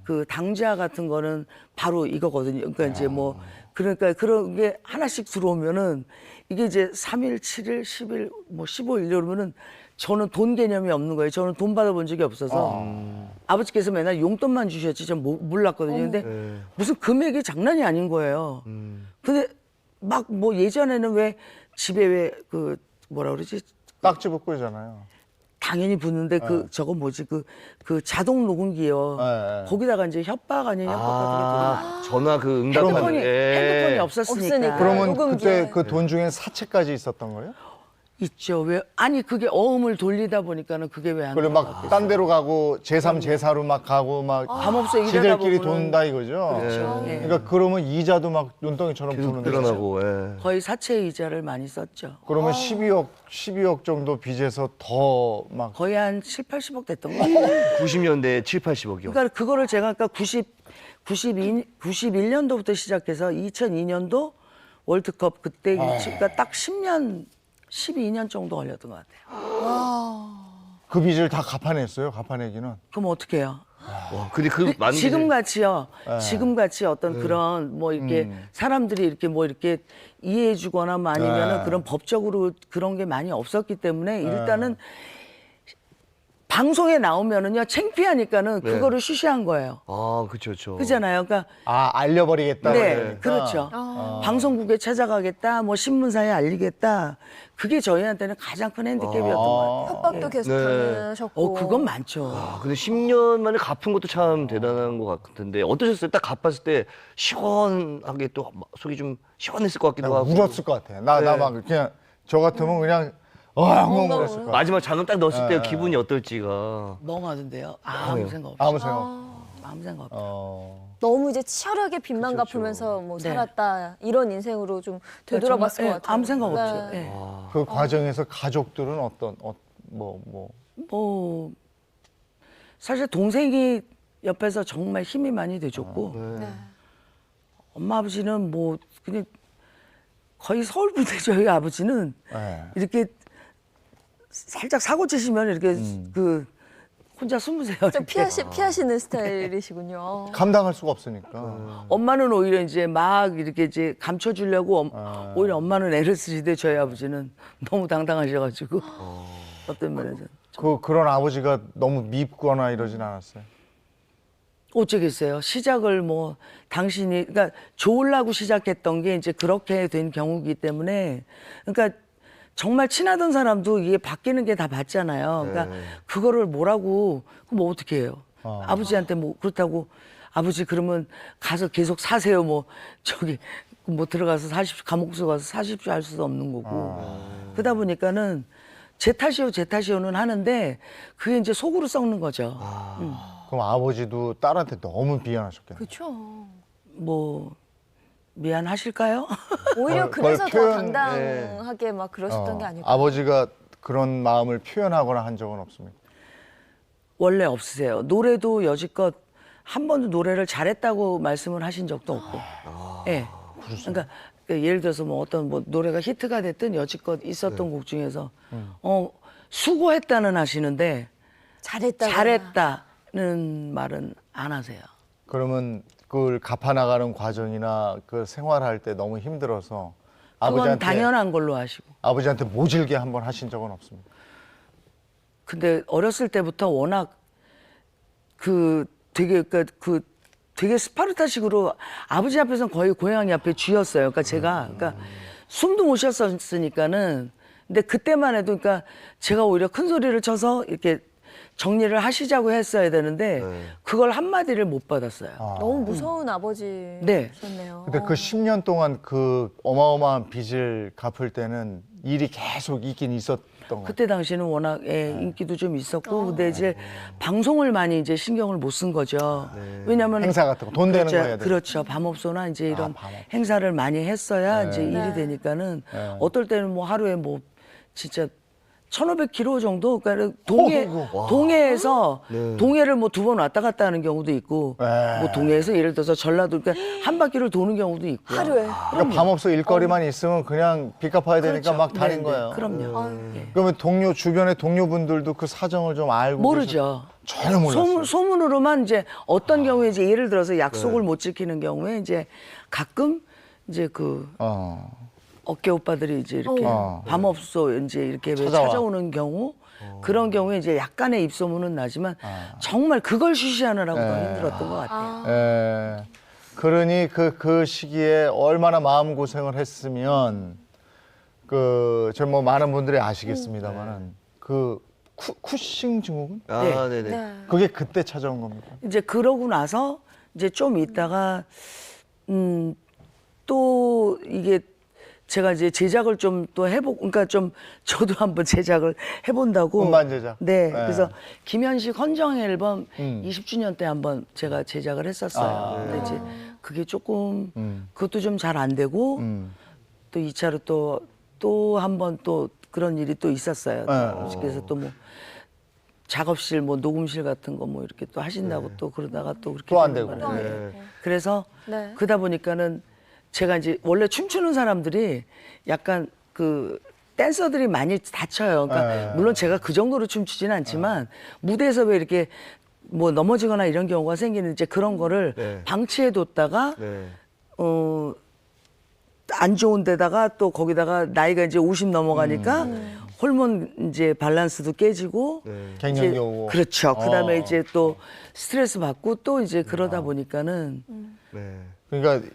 그 당좌 같은 거는 바로 이거거든요. 그러니까 이제 뭐 그러니까 그런 게 하나씩 들어오면은 이게 이제 3일, 7일, 10일, 뭐 15일 이러면은 저는 돈 개념이 없는 거예요. 저는 돈 받아본 적이 없어서 아버지께서 맨날 용돈만 주셨지 전 몰랐거든요. 근데 무슨 금액이 장난이 아닌 거예요. 근데 막 뭐 예전에는 왜 집에 왜 뭐라 그러지? 딱지 붙고 있잖아요. 당연히 붙는데 저거 뭐지? 그 자동 녹음기요. 네. 거기다가 이제 협박 아니에요? 협박 같은 게 전화 그 응답하는. 핸드폰이 없었으니까. 없으니까. 그러면 녹음기에. 그때 그 돈 중에 사채까지 있었던 거예요? 있죠. 왜 아니 그게 어음을 돌리다 보니까는 그게 왜 안 그리고 막 딴 데로 가고 제3, 제4로 막 가고 막 밤없어 일하다 지들끼리 보면은 돈다 이거죠? 그렇죠. 예. 그러니까 그러면 이자도 막 눈덩이처럼 계속 부는데 늘어나고. 예. 거의 사채 이자를 많이 썼죠. 그러면 12억 정도 빚에서 더 막 거의 한 7, 80억 됐던 거 같아요. 90년대 7, 80억이요. 그러니까 그거를 제가 아까 91년도부터 시작해서 2002년도 월드컵 그때 그러니까 딱 10년, 12년 정도 걸렸던 것 같아요. 그 빚을 다 갚아냈어요? 갚아내기는? 그럼 어떻게 해요? 와, 근데 그 많은 지금 같이요. 지금 같이 어떤 그런 뭐 이렇게 사람들이 이렇게 뭐 이렇게 이해해 주거나 뭐 아니면은 그런 법적으로 그런 게 많이 없었기 때문에 일단은 방송에 나오면은요 창피하니까는 그거를 쉬쉬한 거예요. 그렇죠. 그잖아요. 그러니까 알려버리겠다. 네, 그러니까. 그렇죠. 방송국에 찾아가겠다, 뭐 신문사에 알리겠다. 그게 저희한테는 가장 큰 핸디캡이었던 것 같아요. 협박도 계속 당하셨고. 그건 많죠. 근데 10년 만에 갚은 것도 참 대단한 것 같은데 어떠셨어요? 딱 갚았을 때 시원하게 또 속이 좀 시원했을 것 같기도 하고. 울었을 것 같아. 나 막 그냥 저 같으면 그냥 엉엉 울었을 것 같아. 마지막 잔금 딱 넣었을 때 기분이 어떨지가. 멍하던데요. 아무 생각 없이. 아무 생각. 아무 생각 없이. 너무 이제 치열하게 빚만 갚으면서 뭐 살았다 이런 인생으로 좀 되돌아봤을 것 같아요. 아무 생각 없죠. 네. 예. 그 과정에서 가족들은 뭐 사실 동생이 옆에서 정말 힘이 많이 돼줬고 네. 엄마 아버지는 뭐 그냥 거의 서울 분들 저희 아버지는 네. 이렇게 살짝 사고 치시면 이렇게 혼자 숨으세요. 좀 이렇게. 피하시는 스타일이시군요. 감당할 수가 없으니까. 엄마는 오히려 이제 막 이렇게 이제 감춰주려고 오히려 엄마는 애를 쓰시되 저희 아버지는 너무 당당하셔가지고 어떤 면에서 그런 아버지가 너무 밉거나 이러진 않았어요. 어쩌겠어요. 시작을 뭐 당신이 그러니까 좋으려고 시작했던 게 이제 그렇게 된 경우이기 때문에 그러니까 정말 친하던 사람도 이게 바뀌는 게 다 봤잖아요. 그러니까 그거를 뭐라고 그럼 뭐 어떻게 해요? 아버지한테 뭐 그렇다고 아버지 그러면 가서 계속 사세요. 뭐 저기 뭐 들어가서 사십시오. 감옥소 가서 사십시오 할 수도 없는 거고. 그러다 보니까는 제 탓이요는 하는데 그게 이제 속으로 썩는 거죠. 그럼 아버지도 딸한테 너무 미안하셨겠네요. 그렇죠. 뭐 미안하실까요? 오히려 그걸 그래서 더 표현- 당당하게 막 그러셨던 게 아닐까. 아버지가 그런 마음을 표현하거나 한 적은 없습니까? 원래 없으세요. 노래도 여지껏 한 번도 노래를 잘했다고 말씀을 하신 적도 없고. 예. 그러니까 예를 들어서 뭐 어떤 뭐 노래가 히트가 됐든 여지껏 있었던 곡 중에서 수고했다는 하시는데 잘했다는 말은 안 하세요. 그러면 그걸 갚아나가는 과정이나 그 생활할 때 너무 힘들어서 그건 당연한 걸로 하시고. 아버지한테 모질게 한번 하신 적은 없습니다. 근데 어렸을 때부터 워낙 되게 스파르타식으로 아버지 앞에서는 거의 고양이 앞에 쥐였어요. 그러니까 제가 숨도 못 쉬었으니까는 근데 그때만 해도 그러니까 제가 오히려 큰 소리를 쳐서 이렇게 정리를 하시자고 했어야 되는데 그걸 한마디를 못 받았어요. 너무 무서운 아버지셨네요. 근데 그 10년 동안 그 어마어마한 빚을 갚을 때는 일이 계속 있긴 있었던 것 그때 당시는 워낙 인기도 좀 있었고 근데 이제 방송을 많이 이제 신경을 못 쓴 거죠. 왜냐하면 행사 같은 거 돈 되는 거 해야 돼. 그렇죠. 밤업소나 이제 이런 밤업소. 행사를 많이 했어야 이제 일이 되니까는 어떨 때는 뭐 하루에 뭐 진짜 1,500km 정도 그러니까 동해에서 동해를 뭐 2번 왔다 갔다 하는 경우도 있고 뭐 동해에서 예를 들어서 전라도 그러니까 한 바퀴를 도는 경우도 있고 하루에. 그러니까 밤업소 일거리만 있으면 그냥 빚 갚아야 되니까 막 다닌 거예요. 그럼요. 그러면 주변의 동료분들도 그 사정을 좀 알고 모르죠. 전혀 몰랐어요. 소문으로만 이제 어떤 경우에 이제 예를 들어서 약속을 못 지키는 경우에 이제 가끔 이제 그 어깨 오빠들이 이제 이렇게 밤업소 이제 이렇게 찾아오는 경우 그런 경우에 이제 약간의 입소문은 나지만 정말 그걸 쉬쉬하느라고 더 힘들었던 것 같아요. 예. 그러니 그 시기에 얼마나 마음 고생을 했으면 저 뭐 많은 분들이 아시겠습니다만은 그 쿠싱 증후군 네네. 그게 그때 찾아온 겁니다. 이제 그러고 나서 이제 좀 있다가 또 이게 제가 이제 제작을 좀 또 그러니까 좀 저도 한번 제작을 해본다고. 음반 제작. 네. 네. 그래서 김현식 헌정 앨범 20주년 때 한번 제가 제작을 했었어요. 근데 이제 그게 조금 그것도 좀 잘 안 되고 또 2차로 또 한 번 또 그런 일이 또 있었어요. 그래서 또 뭐 작업실 뭐 녹음실 같은 거 뭐 이렇게 또 하신다고 또 그러다가 또 그렇게 또 안 되는 되고. 바람에. 그래서 네. 그러다 보니까는 제가 이제 원래 춤추는 사람들이 약간 그 댄서들이 많이 다쳐요. 그러니까 물론 제가 그 정도로 춤추지는 않지만 무대에서 왜 이렇게 뭐 넘어지거나 이런 경우가 생기는 이제 그런 거를 방치해 뒀다가 안 좋은 데다가 또 거기다가 나이가 이제 50 넘어가니까 호르몬 이제 밸런스도 깨지고 갱년기 이제 오고. 그렇죠. 그다음에 이제 또 스트레스 받고 또 이제 그러다 보니까는 그러니까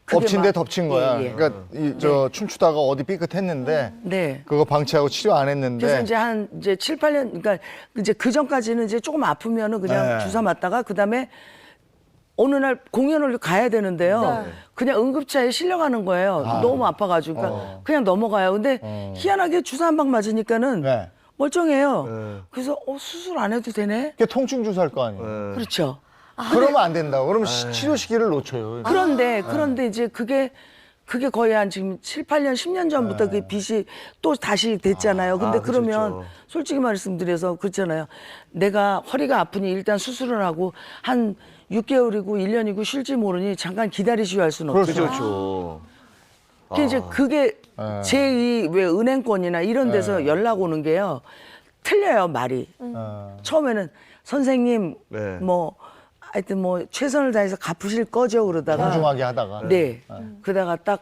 그게 엎친 데 막- 덮친 거야. 예, 예. 그러니까 춤추다가 어디 삐끗했는데 네. 그거 방치하고 치료 안 했는데 그래서 이제 한 이제 7, 8년 그러니까 이제 그 전까지는 이제 조금 아프면은 그냥 네. 주사 맞다가 그다음에 어느 날 공연을 가야 되는데요. 그냥 응급차에 실려가는 거예요. 너무 아파가지고 그냥 넘어가요. 근데 희한하게 주사 한 방 맞으니까는 네. 멀쩡해요. 그래서 수술 안 해도 되네. 그게 통증 주사일 거 아니에요. 그렇죠. 그러면 안 된다고. 그러면 치료 시기를 놓쳐요. 그런데 이제 그게 거의 한 지금 7, 8년, 10년 전부터 그 빚이 또 다시 됐잖아요. 근데 그러면 그렇죠. 솔직히 말씀드려서 그렇잖아요. 내가 허리가 아프니 일단 수술을 하고 한 6개월이고 1년이고 쉴지 모르니 잠깐 기다리시오 할 수는 없죠. 그렇죠. 그게 제2 왜 은행권이나 이런 데서 연락 오는 게요. 틀려요, 말이. 처음에는 선생님 네. 뭐 하여튼 뭐 최선을 다해서 갚으실 거죠 그러다가 정중하게 하다가. 네. 그러다가 딱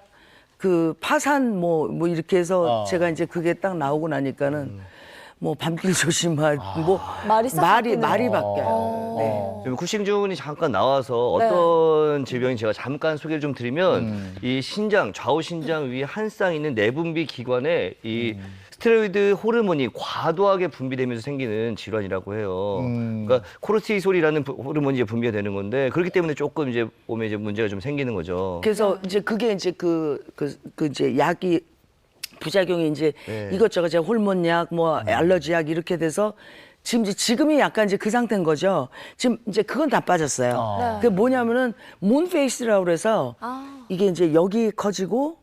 그 파산 뭐 이렇게 해서 제가 이제 그게 딱 나오고 나니까는 뭐 밤길 조심하 뭐 말이 싹 바뀌네요. 말이 바뀌어요. 네. 지금 쿠싱증후군이 잠깐 나와서 어떤 질병인지 제가 잠깐 소개를 좀 드리면 이 신장, 좌우 신장 위에 한 쌍 있는 내분비 기관에 이 스테로이드 호르몬이 과도하게 분비되면서 생기는 질환이라고 해요. 그러니까 코르티솔이라는 호르몬이 이제 분비가 되는 건데 그렇기 때문에 조금 이제 몸에 이제 문제가 좀 생기는 거죠. 그래서 이제 그게 이제 그 이제 약이 부작용이 이제 이것저것 제가 호르몬약 뭐 알러지 약 이렇게 돼서 지금이 약간 이제 그 상태인 거죠. 지금 이제 그건 다 빠졌어요. 그게 뭐냐면은 문페이스라고 그래서 이게 이제 여기 커지고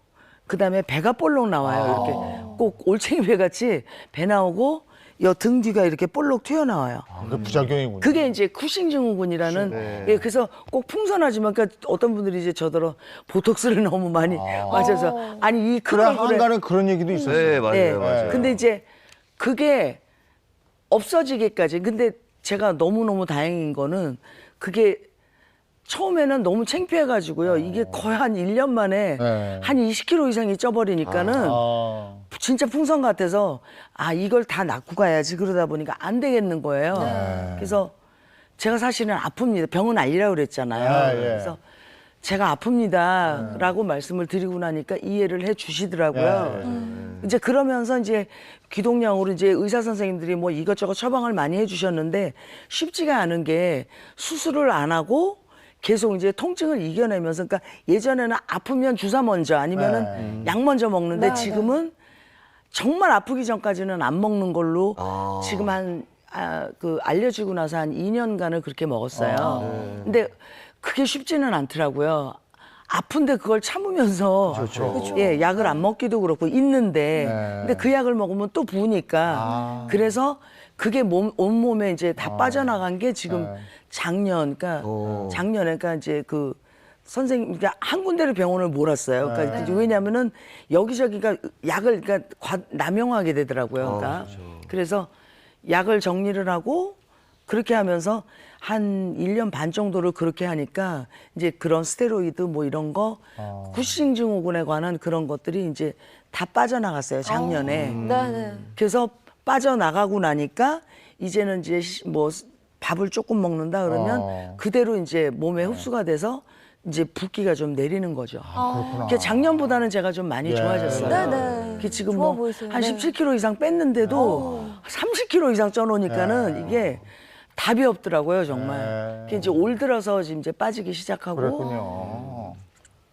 그다음에 배가 볼록 나와요. 이렇게 꼭 올챙이 배 같이 배 나오고 여 등 뒤가 이렇게 볼록 튀어나와요. 그 부작용이군요. 그게 이제 쿠싱 증후군이라는 예, 그래서 꼭 풍선하지만 그러니까 어떤 분들이 이제 저더러 보톡스를 너무 많이 맞아서 아니 이 그래 큰 얼굴에 한간은 그런 얘기도 있었어요. 네, 맞아요, 네. 맞아요. 근데 이제 그게 없어지기까지 근데 제가 너무너무 다행인 거는 그게 처음에는 너무 창피해가지고요. 이게 거의 한 1년 만에 네. 한 20kg 이상이 쪄버리니까는 진짜 풍선 같아서 아 이걸 다 낳고 가야지 그러다 보니까 안 되겠는 거예요. 그래서 제가 사실은 아픕니다. 병은 아니라고 그랬잖아요. 예. 그래서 제가 아픕니다라고 말씀을 드리고 나니까 이해를 해주시더라고요. 이제 그러면서 이제 귀동냥으로 이제 의사 선생님들이 뭐 이것저것 처방을 많이 해주셨는데 쉽지가 않은 게 수술을 안 하고 계속 이제 통증을 이겨내면서 그러니까 예전에는 아프면 주사 먼저 아니면은 약 먼저 먹는데 지금은 정말 아프기 전까지는 안 먹는 걸로 지금 그 알려지고 나서 한 2년간을 그렇게 먹었어요. 근데 그게 쉽지는 않더라고요. 아픈데 그걸 참으면서 예, 약을 안 먹기도 그렇고 있는데 근데 그 약을 먹으면 또 부으니까 그래서 그게 온몸에 이제 다 빠져나간 게 지금 작년에 그러니까 이제 그 선생님 그러니까 한 군데를 병원을 몰았어요. 그러니까 왜냐면은 여기저기가 약을 그러니까 남용하게 되더라고요. 그러니까 그래서 약을 정리를 하고 그렇게 하면서 한 1년 반 정도를 그렇게 하니까 이제 그런 스테로이드 뭐 이런 거 쿠싱 증후군에 관한 그런 것들이 이제 다 빠져나갔어요. 작년에. 네. 그래서 빠져나가고 나니까 이제는 이제 뭐 밥을 조금 먹는다 그러면 그대로 이제 몸에 흡수가 돼서 이제 붓기가 좀 내리는 거죠. 그러니까 작년보다는 제가 좀 많이 좋아졌어요. 네네. 그게 지금 좋아 뭐 보이세요. 한 네. 17kg 이상 뺐는데도 30kg 이상 쪄놓으니까는 이게 답이 없더라고요, 정말. 그게 이제 올 들어서 지금 이제 빠지기 시작하고 그랬군요.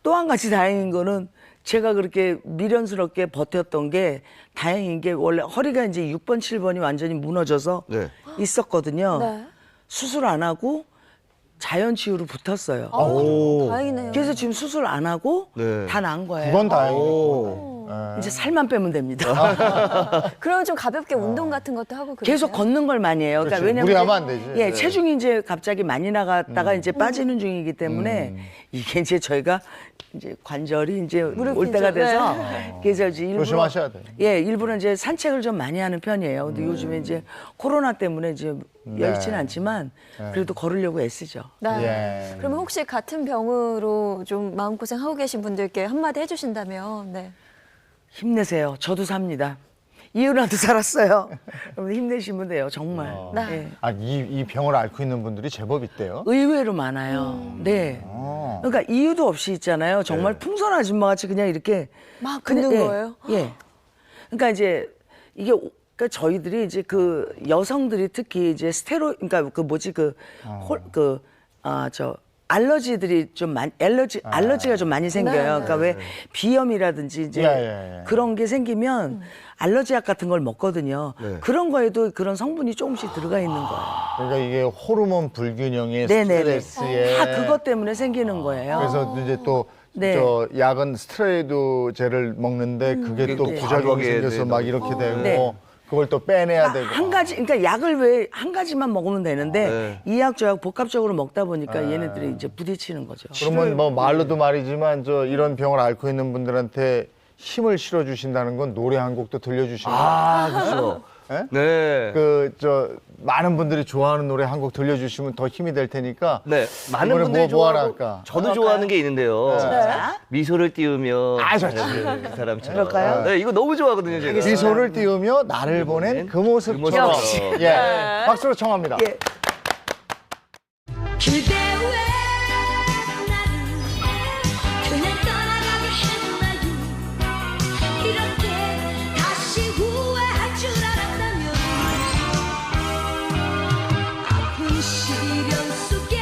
또 한 가지 다행인 거는 제가 그렇게 미련스럽게 버텼던 게 다행인 게 원래 허리가 이제 6번, 7번이 완전히 무너져서 네. 있었거든요. 네. 수술 안 하고 자연 치유로 붙었어요. 다행이네요. 그래서 지금 수술 안 하고 네. 다 나은 거예요. 그건 다행이고. 이제 살만 빼면 됩니다. 그러면 좀 가볍게 운동 같은 것도 하고 그러세요? 계속 걷는 걸 많이 해요. 그러니까 그렇지. 왜냐면 무리하면 안 되지. 예, 체중이 이제 갑자기 많이 나갔다가 이제 빠지는 중이기 때문에 이게 이제 저희가 이제 관절이 이제 올 때가 돼서 그래서 이제 일부러 조심하셔야 돼요. 예, 일부러 이제 산책을 좀 많이 하는 편이에요. 근데 요즘에 이제 코로나 때문에 이제 여의치는 않지만 그래도 걸으려고 애쓰죠. 네. 예. 그러면 혹시 같은 병으로 좀 마음고생 하고 계신 분들께 한마디 해주신다면, 네. 힘내세요. 저도 삽니다. 이은아도 살았어요. 여러분 힘내시면 돼요. 정말. 네. 예. 아, 이 병을 앓고 있는 분들이 제법 있대요. 의외로 많아요. 네. 그러니까 이유도 없이 있잖아요. 정말 풍선 아줌마 같이 그냥 이렇게 막 긁는 예, 거예요? 예. 그러니까 이제 이게 그러니까 저희들이 이제 그 여성들이 특히 이제 그러니까 그 뭐지 저 알러지들이 좀 많이 알러지가 좀 많이 생겨요. 그러니까 왜 비염이라든지 이제 그런 게 생기면 알러지약 같은 걸 먹거든요. 그런 거에도 그런 성분이 조금씩 들어가 있는 거예요. 그러니까 이게 호르몬 불균형의 네네네. 스트레스에 다 그것 때문에 생기는 거예요. 그래서 이제 또 네. 저 약은 스테로이드제를 먹는데 그게 또 또 부작용이 과도하게 생겨서 막 이렇게 되고 네. 그걸 또 빼내야 되고. 한 가지, 그러니까 약을 왜 한 가지만 먹으면 되는데 이 약 저 약 복합적으로 먹다 보니까 얘네들이 이제 부딪히는 거죠. 그러면 뭐 말로도 말이지만 저 이런 병을 앓고 있는 분들한테 힘을 실어주신다는 건 노래 한 곡도 들려주시는 거예요. 아, 그렇죠. 예? 네. 그 저 많은 분들이 좋아하는 노래 한 곡 들려주시면 더 힘이 될 테니까. 네, 많은 이번에 분들이 뭐 하나 좋아하고 할까? 저도 좋아하는 게 있는데요. 자, 미소를 띄우며 아, 좋지. 그 사람처럼. 그럴까요? 네, 이거 너무 좋아하거든요, 제가. 미소를 띄우며 나를 보낸 그 모습처럼. 역시. 예, 박수로 청합니다. 예. 그대 왜 나를 그냥 떠나가게 했나요? 이렇게 다시 후회할 줄 알았다면 아픈 시련 속에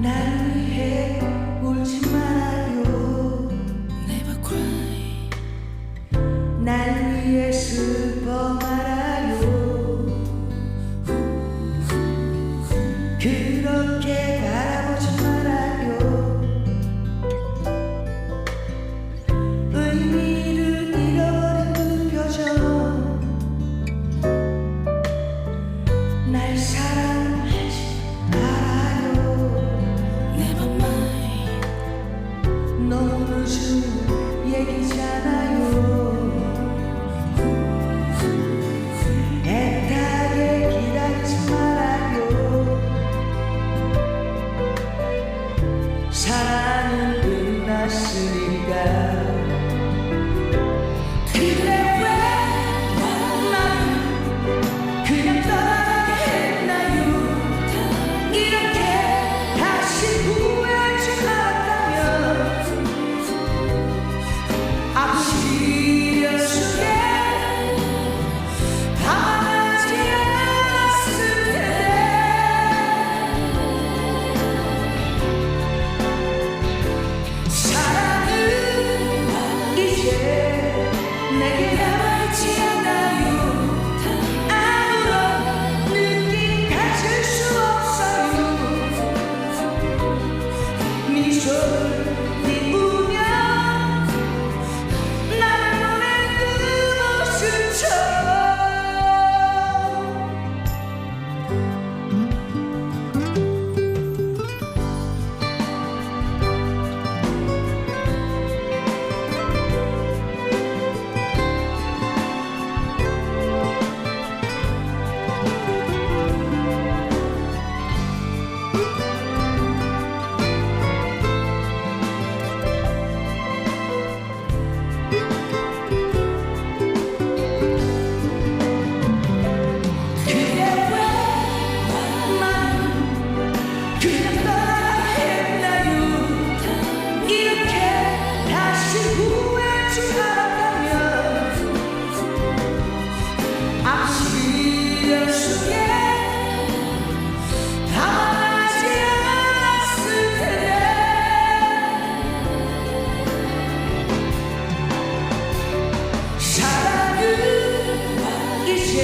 날 위해 울지 말아요. Never cry 날 위해 슬퍼 말아요. 그렇게 바라보지 말아요. 의미를 잃어버린 그 표정 날 사랑하지 말아요. Never mind 너무 늦은 얘기잖아요. 애타게 기다리지 말아요. 사랑은 끝났으니까. 그대 왜 나를 그냥 떠나게 했나요? 이렇게 다시 후회할 줄 알았다면 아픈 시련 속에 당하지 않았을 텐데. 사랑은 이제 내게 남아있지 않아요. 아무런 느낌 가질 수 없어요. 미소를 띄우며 나를 보낸 그 모습처럼. 그대 왜 나를 그냥 떠나게 했나요? 이렇게 다시 후회할 줄 알았다면 아쉬운 속에 당하지 않았을 텐데. 사랑은 이제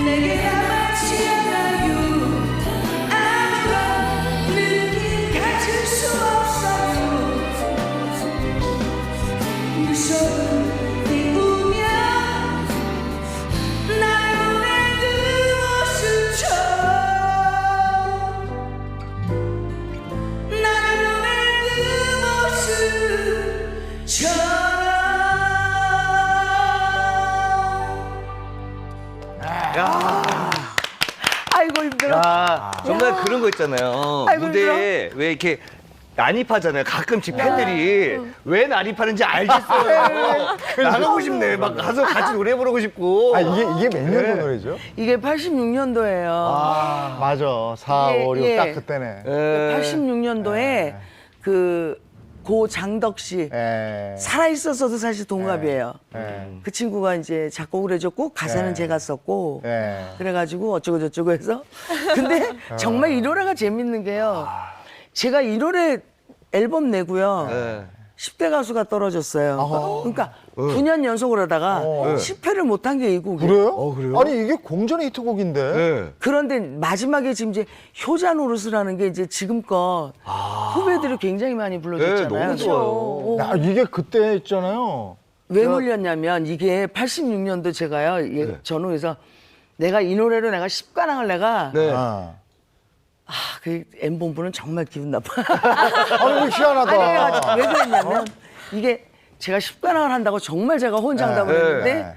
내게 남아있지 않아요. 아무런 느낌 가질 수 없어요. 미소를 띄우며 나를 보낸 그 모습처럼. 나를 보낸 그 모습처럼. 아이고 힘들어. 야, 정말 그런 거 있잖아요. 아이고, 무대에 왜 이렇게 난입하잖아요. 가끔씩 팬들이 왜 난입하는지 알겠어요. 나가고 싶네. 막 가서 같이 노래 부르고 싶고. 아, 이게 몇 년도 노래죠? 이게 86년도예요. 아, 맞아. 4, 예, 5, 6 예. 딱 그때네. 예. 86년도에 고 장덕 씨 예. 살아 있었어도 사실 동갑이에요. 예. 그 친구가 이제 작곡을 해줬고 가사는 예. 제가 썼고 예. 그래가지고 어쩌고 저쩌고 해서 근데 정말 이 노래가 재밌는 게요. 제가 이 노래 앨범 내고요. 네. 10대 가수가 떨어졌어요. 그러니까 9년 연속을 하다가 10회를 못한 게 이 곡이에요. 그래요? 그래요? 아니 이게 공전의 히트곡인데. 네. 그런데 마지막에 지금 이제 효자 노릇이라는 게 이제 지금껏 후배들이 굉장히 많이 불러줬잖아요. 네, 너무 좋아요. 야, 이게 그때 있잖아요. 왜 물렸냐면 이게 86년도 제가요 전후에서 내가 이 노래로 내가 10관왕을 내가 네. 아. 그 M본부는 정말 기분 나빠. 아니 이거 희한하다. 아니, 왜 그랬냐면 이게 제가 10관왕을 한다고 정말 제가 혼장다고 네. 했는데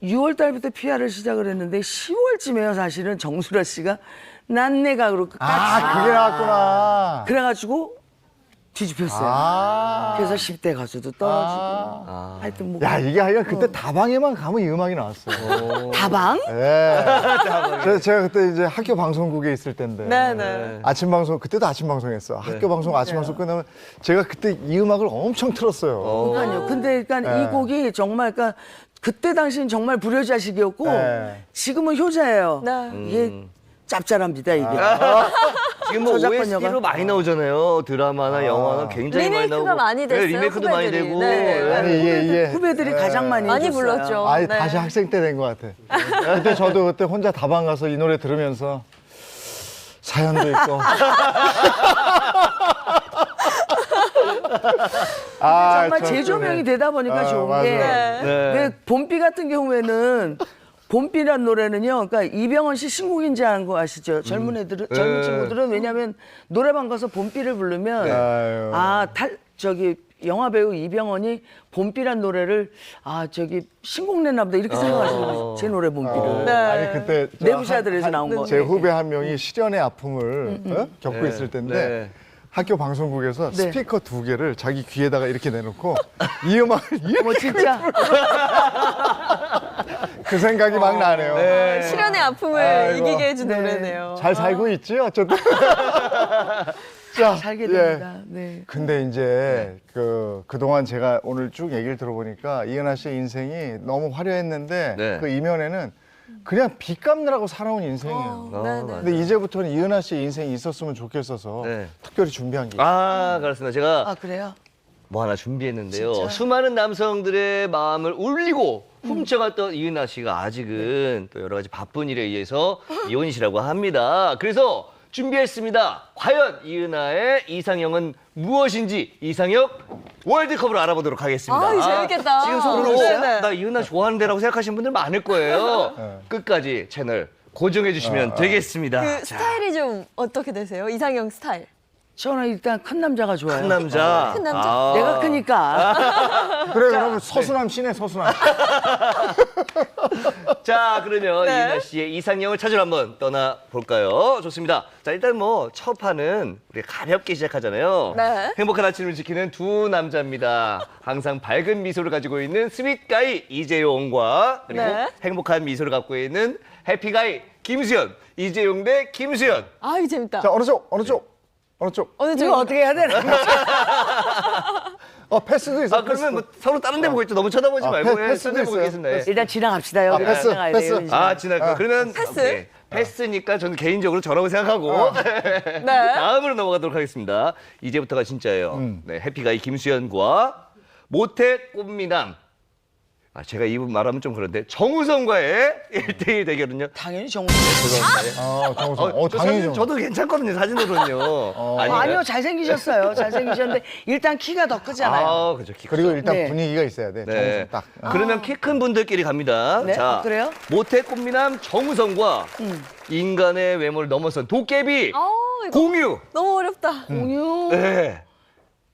6월 달부터 PR을 시작을 했는데 10월쯤에요 사실은 정수라 씨가 난 내가 그러고 아, 그게 나왔구나. 그래가지고 뒤집혔어요. 아. 그래서 10대 가수도 떨어지고 하여튼 뭐 야, 이게 하여간 그때 다방에만 가면 이 음악이 나왔어요. 다방? 예. 제가 그때 이제 학교 방송국에 있을 때인데. 네네. 아침 방송, 그때도 아침 방송했어. 학교 방송, 아침 방송 끝나면 제가 그때 이 음악을 엄청 틀었어요. 그러니까요. 근데 그러니까 네. 이 곡이 정말 그러니까 그때 당시엔 정말 불효자식이었고 네. 지금은 효자예요. 네. 이게 짭짤합니다 이게. 지금 뭐 저작권료가? OST로 많이 나오잖아요. 드라마나 영화나 굉장히 많이 나오고. 리메이크가 많이 됐어요, 네, 리메이크도 많이 후배들이. 되고. 네. 네. 아니, 이게. 후배들이 가장 많이 많이 해줬어요. 불렀죠. 아니, 네. 다시 학생 때 된 것 같아. 그때 저도 그때 혼자 다방 가서 이 노래 들으면서 사연도 있고. 아, 정말 저 재조명이 때문에. 되다 보니까 아, 좋은 맞아요. 게 네. 네. 왜 봄비 같은 경우에는 봄비란 노래는요. 그러니까 이병헌 씨 신곡인지 아는 거 아시죠? 젊은 애들은 젊은 네. 친구들은 왜냐하면 노래방 가서 봄비를 부르면 아유. 저기 영화 배우 이병헌이 봄비란 노래를 신곡 냈나 보다 이렇게 생각하시거든요. 제 노래 봄비를. 네. 아니 그때 저 내부자들에서 나온 거. 제 후배 한 명이 실연의 아픔을 겪고 네. 있을 때인데 네. 학교 방송국에서 네. 스피커 2개를 자기 귀에다가 이렇게 내놓고 이 음악을 이렇게 뭐 진짜 그 생각이 막 나네요. 실연의 아픔을 아이고. 이기게 해준 노래네요. 잘 살고 있지 어쨌든. 자, 살게 예. 됩니다. 네. 근데 이제 그동안 제가 오늘 쭉 얘기를 들어보니까 이은하 씨의 인생이 너무 화려했는데 네. 그 이면에는 그냥 빚 갚느라고 살아온 인생이에요. 네네. 맞아요. 근데 이제부터는 이은하 씨의 인생이 있었으면 좋겠어서 네. 특별히 준비한 게 있어요. 그렇습니다. 제가 아 그래요? 뭐 하나 준비했는데요. 수많은 남성들의 마음을 울리고 훔쳐갔던 이은하 씨가 아직은 또 여러 가지 바쁜 일에 의해서 이혼이시라고 합니다. 그래서 준비했습니다. 과연 이은하의 이상형은 무엇인지 이상형 월드컵으로 알아보도록 하겠습니다. 아, 재밌겠다. 지금 속으로 네네. 나 이은하 좋아하는데라고 생각하시는 분들 많을 거예요. 끝까지 채널 고정해 주시면 되겠습니다. 그 스타일이 좀 어떻게 되세요? 이상형 스타일. 저는 일단 큰 남자가 좋아요. 큰 남자. 큰 남자? 아. 내가 크니까. 그래 그러면 서수남 씨네 서수남. 자, 그러면 네. 이은하 씨의 이상형을 찾으러 한번 떠나 볼까요? 좋습니다. 자, 일단 뭐 첫 판은 우리 가볍게 시작하잖아요. 네. 행복한 아침을 지키는 두 남자입니다. 항상 밝은 미소를 가지고 있는 스윗가이 이재용과 그리고 네. 행복한 미소를 갖고 있는 해피가이 김수현. 이재용 대 김수현. 아, 이거 재밌다. 자 어느 쪽 어느 쪽 어느 쪽. 어느 쪽? 이거 어떻게 해야 되나? 패스도 있어. 그러면 뭐 서로 다른 데 보고 있죠. 너무 쳐다보지 말고 패스도 딴데 보고 있어요. 계신다. 예. 일단 지나갑시다. 여기 패스, 지나가야 패스. 돼요. 여기 지날 거. 그러면 패스? 오케이. 패스니까 저는 개인적으로 저라고 생각하고 네. 다음으로 넘어가도록 하겠습니다. 이제부터가 진짜예요. 네, 해피가이 김수현과 모태 꽃미남. 제가 이분 말하면 좀 그런데 정우성과의 1대1 대결은요. 당연히 정우. 아 정우성. 당연히 정. 저도 괜찮거든요. 사진으로는요. 아니요, 잘생기셨어요. 잘생기셨는데 일단 키가 더 크잖아요. 그죠. 키 그리고 일단 네. 분위기가 있어야 돼. 네. 정우성 딱. 그러면 키 큰 분들끼리 갑니다. 네? 자, 그래요? 모태 꽃미남 정우성과 인간의 외모를 넘어선 도깨비 이거 공유. 너무 어렵다. 공유. 네.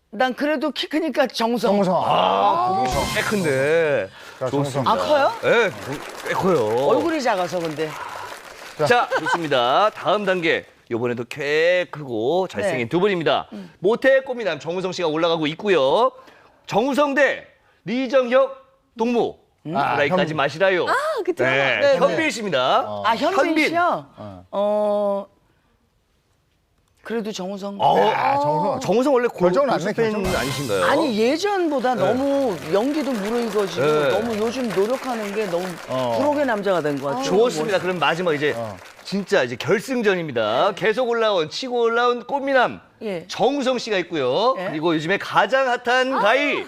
난 그래도 키 크니까 정우성. 정우성. 공유 꽤 큰데. 자, 좋습니다. 아, 커요? 네, 꽤 커요. 얼굴이 작아서 근데. 자, 좋습니다. 다음 단계. 이번에도 꽤 크고 잘생긴 네. 두 분입니다. 모태 꽃미남 정우성 씨가 올라가고 있고요. 정우성 대 리정혁 동무. 후라이까지 마시라요. 그쵸? 네, 네, 현빈 씨입니다. 아, 현빈 씨요? 그래도 정우성. 정우성 원래 결정 났네, 골수 팬 결정. 아니신가요? 아니 예전보다 너무 연기도 무르익어지고 네. 너무 요즘 노력하는 게 너무 부록의 남자가 된 것 같아요. 좋습니다. 그럼 마지막 이제 진짜 이제 결승전입니다. 계속 치고 올라온 꽃미남 예. 정우성 씨가 있고요. 예. 그리고 요즘에 가장 핫한 가이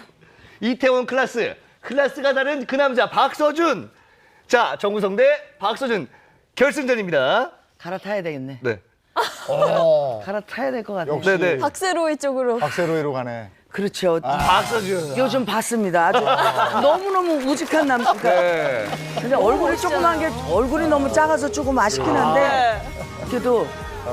이태원 클래스가 다른 그 남자 박서준. 자, 정우성 대 박서준 결승전입니다. 갈아타야 되겠네. 네. 갈아타야 될 것 같아요. 역시 네네. 박세로이 쪽으로. 박세로이로 가네. 그렇죠. 박서준. 요즘 봤습니다. 아주 너무너무 우직한 남자. 네. 근데 얼굴이 조그만 게 얼굴이 너무 작아서 조금 아쉽긴 한데 그래도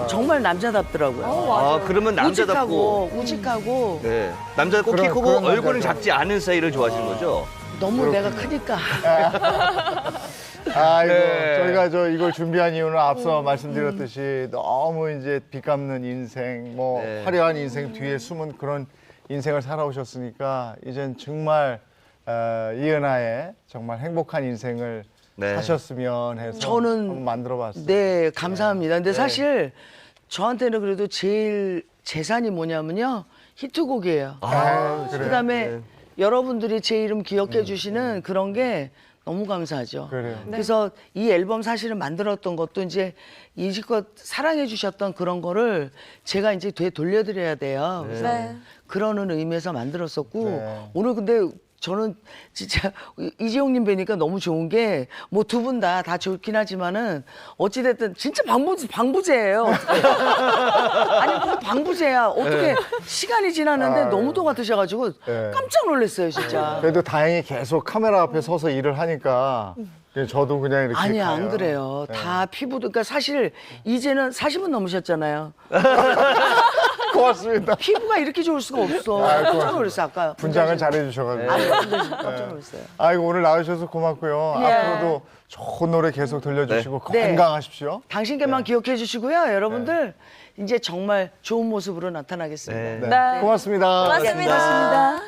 정말 남자답더라고요. 아, 그러면 남자답고. 우직하고 네. 남자답고 키 그런 크고 얼굴은 남자죠. 작지 않은 스타일을 좋아하시는 거죠? 너무 내가 크니까. 아이고, 네. 저희가 이걸 준비한 이유는 앞서 말씀드렸듯이 너무 이제 빚 갚는 인생, 뭐 네. 화려한 인생 뒤에 숨은 그런 인생을 살아오셨으니까 이젠 정말 이은하의 정말 행복한 인생을 네. 사셨으면 해서 저는 한번 만들어봤어요. 네, 감사합니다. 근데 사실 저한테는 그래도 제일 재산이 뭐냐면요. 히트곡이에요. 아유, 그래요. 그다음에 여러분들이 제 이름 기억해 주시는 그런 게 너무 감사하죠. 그래요. 그래서 이 앨범 사실은 만들었던 것도 이제 이지껏 사랑해 주셨던 그런 거를 제가 이제 되돌려드려야 돼요. 그래서 네. 그러는 의미에서 만들었었고 네. 오늘 근데 저는 진짜 이지용님 뵈니까 너무 좋은 게 뭐 두 분 다 좋긴 하지만은 어찌됐든 진짜 방부제예요. 아니 근데 방부제야. 어떻게 시간이 지났는데 너무 똑같으셔가지고 네. 깜짝 놀랐어요 진짜. 그래도 다행히 계속 카메라 앞에 서서 일을 하니까 저도 그냥 이렇게 아니 가요. 안 그래요. 네. 다 피부도 그러니까 사실 이제는 40은 넘으셨잖아요. 고맙습니다. 피부가 이렇게 좋을 수가 없어. 아유, 깜짝 고맙습니다. 놀랐어 아까. 분장을 잘해주셔가지고. 아니 깜짝 놀랐어요. 아이고 오늘 나와주셔서 고맙고요. 네. 앞으로도 좋은 노래 계속 들려주시고 네. 건강하십시오. 당신께만 기억해 주시고요. 여러분들 이제 정말 좋은 모습으로 나타나겠습니다. 네. 네. 고맙습니다. 고맙습니다.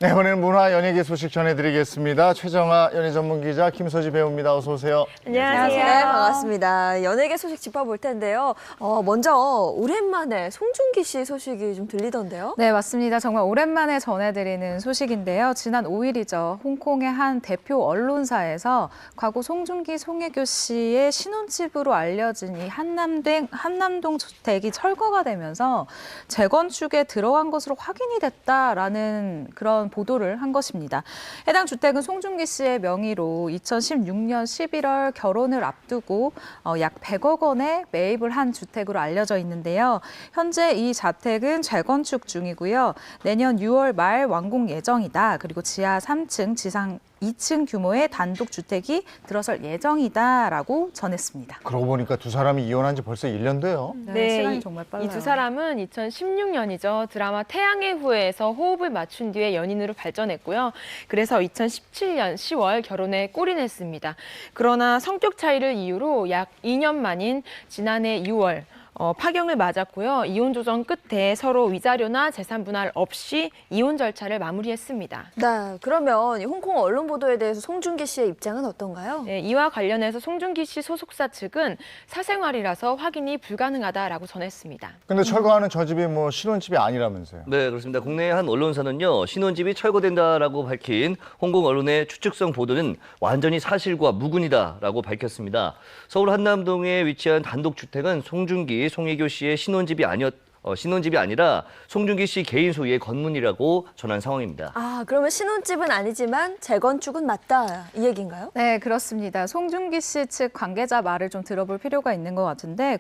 네, 이번에는 문화 연예계 소식 전해드리겠습니다. 최정아 연예 전문 기자 김소지 배우입니다. 어서 오세요. 안녕하세요. 네, 반갑습니다. 연예계 소식 짚어볼 텐데요. 먼저 오랜만에 송중기 씨 소식이 좀 들리던데요. 네, 맞습니다. 정말 오랜만에 전해드리는 소식인데요. 지난 5일이죠. 홍콩의 한 대표 언론사에서 과거 송중기, 송혜교 씨의 신혼집으로 알려진 이 한남동 주택이 철거가 되면서 재건축에 들어간 것으로 확인이 됐다라는 그런 보도를 한 것입니다. 해당 주택은 송중기 씨의 명의로 2016년 11월 결혼을 앞두고 약 100억 원에 매입을 한 주택으로 알려져 있는데요. 현재 이 자택은 재건축 중이고요. 내년 6월 말 완공 예정이다. 그리고 지하 3층, 지상 2층 규모의 단독 주택이 들어설 예정이다라고 전했습니다. 그러고 보니까 두 사람이 이혼한 지 벌써 1년 돼요. 네, 시간이 정말 빨라요. 이 두 사람은 2016년이죠. 드라마 태양의 후예에서 호흡을 맞춘 뒤에 연인으로 발전했고요. 그래서 2017년 10월 결혼에 골인했습니다. 그러나 성격 차이를 이유로 약 2년 만인 지난해 6월 파경을 맞았고요. 이혼 조정 끝에 서로 위자료나 재산 분할 없이 이혼 절차를 마무리했습니다. 네, 그러면 이 홍콩 언론 보도에 대해서 송중기 씨의 입장은 어떤가요? 네, 이와 관련해서 송중기 씨 소속사 측은 사생활이라서 확인이 불가능하다라고 전했습니다. 근데 철거하는 저 집이 뭐 신혼집이 아니라면서요. 네, 그렇습니다. 국내 한 언론사는요, 신혼집이 철거된다라고 밝힌 홍콩 언론의 추측성 보도는 완전히 사실과 무근이다라고 밝혔습니다. 서울 한남동에 위치한 단독주택은 송중기, 송혜교 씨의 신혼집이 아니라 송중기 씨 개인 소유의 건물이라고 전한 상황입니다. 아, 그러면 신혼집은 아니지만 재건축은 맞다 이 얘기인가요? 네, 그렇습니다. 송중기 씨 측 관계자 말을 좀 들어볼 필요가 있는 것 같은데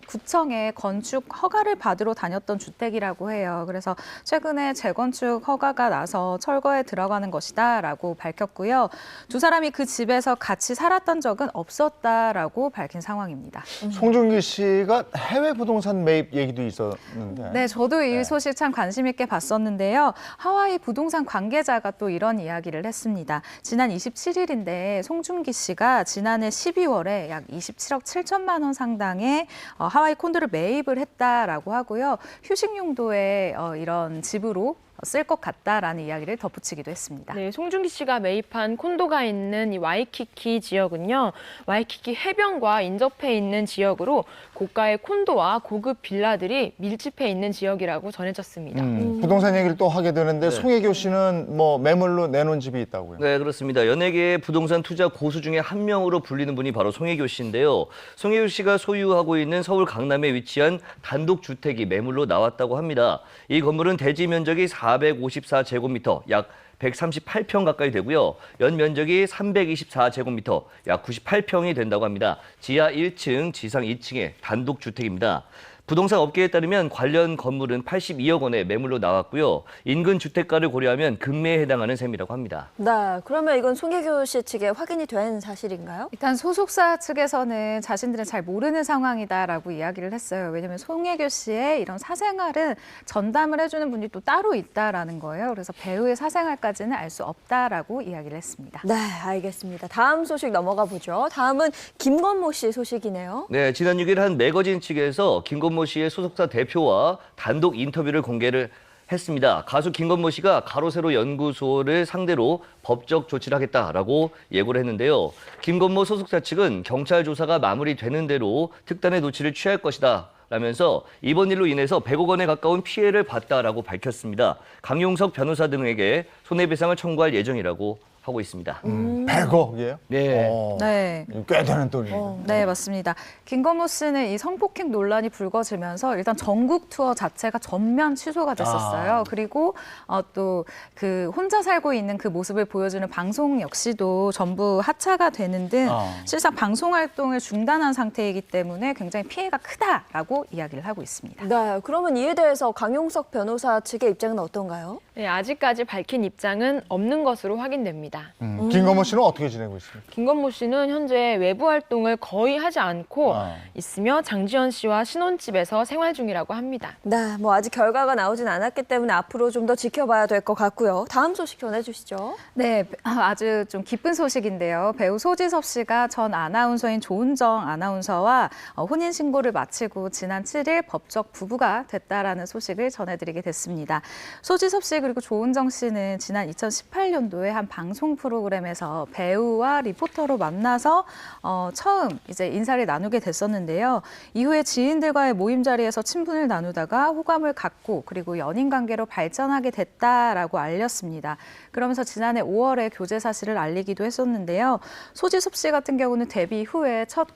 구청에 건축 허가를 받으러 다녔던 주택이라고 해요. 그래서 최근에 재건축 허가가 나서 철거에 들어가는 것이다라고 밝혔고요. 두 사람이 그 집에서 같이 살았던 적은 없었다라고 밝힌 상황입니다. 송중기 씨가 해외 부동산 매입 얘기도 있었는데 있었는데. 네, 저도 이 소식 참 관심 있게 봤었는데요. 하와이 부동산 관계자가 또 이런 이야기를 했습니다. 지난 27일인데 송중기 씨가 지난해 12월에 약 27억 7천만 원 상당의 하와이 콘도를 매입을 했다라고 하고요. 휴식 용도의 이런 집으로 쓸 것 같다라는 이야기를 덧붙이기도 했습니다. 네, 송중기 씨가 매입한 콘도가 있는 이 와이키키 지역은요, 와이키키 해변과 인접해 있는 지역으로 고가의 콘도와 고급 빌라들이 밀집해 있는 지역이라고 전해졌습니다. 부동산 얘기를 또 하게 되는데 네. 송혜교 씨는 뭐 매물로 내놓은 집이 있다고요. 네, 그렇습니다. 연예계의 부동산 투자 고수 중에 한 명으로 불리는 분이 바로 송혜교 씨인데요. 송혜교 씨가 소유하고 있는 서울 강남에 위치한 단독주택이 매물로 나왔다고 합니다. 이 건물은 대지 면적이 454제곱미터, 약 138평 가까이 되고요. 연 면적이 324제곱미터, 약 98평이 된다고 합니다. 지하 1층, 지상 2층의 단독주택입니다. 부동산 업계에 따르면 관련 건물은 82억 원에 매물로 나왔고요. 인근 주택가를 고려하면 금매에 해당하는 셈이라고 합니다. 네, 그러면 이건 송혜교 씨 측에 확인이 된 사실인가요? 일단 소속사 측에서는 자신들은 잘 모르는 상황이다라고 이야기를 했어요. 왜냐하면 송혜교 씨의 이런 사생활은 전담을 해주는 분이 또 따로 있다라는 거예요. 그래서 배우의 사생활까지는 알 수 없다라고 이야기를 했습니다. 네, 알겠습니다. 다음 소식 넘어가 보죠. 다음은 김건모 씨 소식이네요. 네, 지난 6일 한 매거진 측에서 김건모 씨의 소속사 대표와 단독 인터뷰를 공개를 했습니다. 가수 김건모 씨가 가로세로 연구소를 상대로 법적 조치를 하겠다라고 예고를 했는데요. 김건모 소속사 측은 경찰 조사가 마무리되는 대로 특단의 조치를 취할 것이다 라면서 이번 일로 인해서 100억 원에 가까운 피해를 봤다라고 밝혔습니다. 강용석 변호사 등에게 손해배상을 청구할 예정이라고 하고 있습니다. 100억이에요? 네. 네. 꽤 되는 돈이에요. 네, 맞습니다. 김건모 씨는 이 성폭행 논란이 불거지면서 일단 전국 투어 자체가 전면 취소가 됐었어요. 그리고 또 그 혼자 살고 있는 그 모습을 보여주는 방송 역시도 전부 하차가 되는 등 실상 방송 활동을 중단한 상태이기 때문에 굉장히 피해가 크다라고 이야기를 하고 있습니다. 네, 그러면 이에 대해서 강용석 변호사 측의 입장은 어떤가요? 네, 아직까지 밝힌 입장은 없는 것으로 확인됩니다. 김건모 씨는 어떻게 지내고 있습니까? 김건모 씨는 현재 외부 활동을 거의 하지 않고 있으며 장지연 씨와 신혼집에서 생활 중이라고 합니다. 네, 뭐 아직 결과가 나오진 않았기 때문에 앞으로 좀 더 지켜봐야 될 것 같고요. 다음 소식 전해주시죠. 네, 아주 좀 기쁜 소식인데요. 배우 소지섭 씨가 전 아나운서인 조은정 아나운서와 혼인신고를 마치고 지난 7일 법적 부부가 됐다라는 소식을 전해드리게 됐습니다. 소지섭 씨 그리고 조은정 씨는 지난 2018년도에 한 방송 프로그램에서 배우와 리포터로 만나서 처음 이제 인사를 나누게 됐었는데요. 이후에 지인들과의 모임 자리에서 친분을 나누다가 호감을 갖고 그리고 연인 관계로 발전하게 됐다라고 알렸습니다. 그러면서 지난해 5월에 교제 사실을 알리기도 했었는데요. 소지섭 씨 같은 경우는 데뷔 후에 첫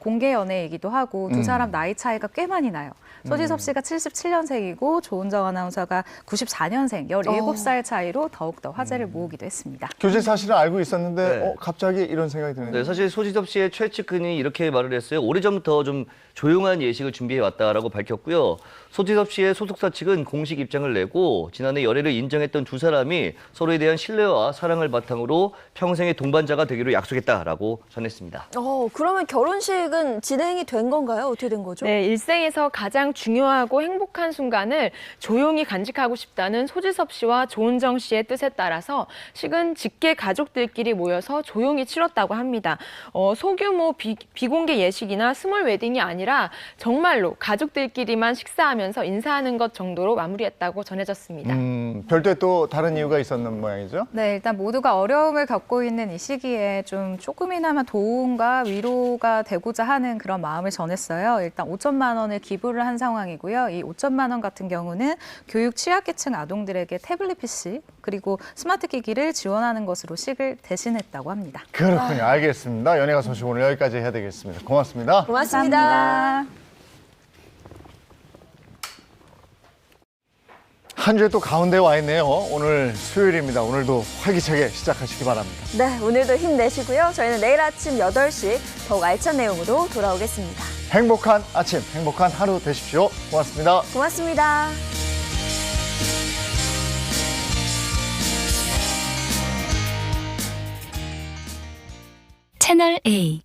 공개 연애이기도 하고 두 사람 나이 차이가 꽤 많이 나요. 소지섭 씨가 77년생이고 조은정 아나운서가 94년생, 17살 차이로 더욱더 화제를 모으기도 했습니다. 교제 사실을 알고 있었는데 네. 갑자기 이런 생각이 드네요. 네, 사실 소지섭 씨의 최측근이 이렇게 말을 했어요. 오래전부터 좀 조용한 예식을 준비해 왔다라고 밝혔고요. 소지섭 씨의 소속사 측은 공식 입장을 내고 지난해 열애를 인정했던 두 사람이 서로에 대한 신뢰와 사랑을 바탕으로 평생의 동반자가 되기로 약속했다라고 전했습니다. 그러면 결혼식은 진행이 된 건가요? 어떻게 된 거죠? 네, 일생에서 가장 중요하고 행복한 순간을 조용히 간직하고 싶다는 소지섭 씨와 조은정 씨의 뜻에 따라서 식은 직계 가족들끼리 모여서 조용히 치렀다고 합니다. 소규모 비공개 예식이나 스몰 웨딩이 아니라 정말로 가족들끼리만 식사하면서 인사하는 것 정도로 마무리했다고 전해졌습니다. 별도의 또 다른 이유가 있었는 모양이죠? 네, 일단 모두가 어려움을 겪고 있는 이 시기에 좀 조금이나마 도움과 위로가 되고자 하는 그런 마음을 전했어요. 일단 5천만 원을 기부를 한 상황이고요. 이 5천만 원 같은 경우는 교육 취약계층 아동들에게 태블릿 PC 그리고 스마트 기기를 지원하는 것으로 식을 대신했다고 합니다. 그렇군요. 알겠습니다. 연예가 소식 오늘 여기까지 해야 되겠습니다. 고맙습니다. 고맙습니다. 감사합니다. 한 주에 또 가운데 와 있네요. 오늘 수요일입니다. 오늘도 활기차게 시작하시기 바랍니다. 네, 오늘도 힘내시고요. 저희는 내일 아침 8시 더욱 알찬 내용으로 돌아오겠습니다. 행복한 아침, 행복한 하루 되십시오. 고맙습니다. 고맙습니다. 채널 A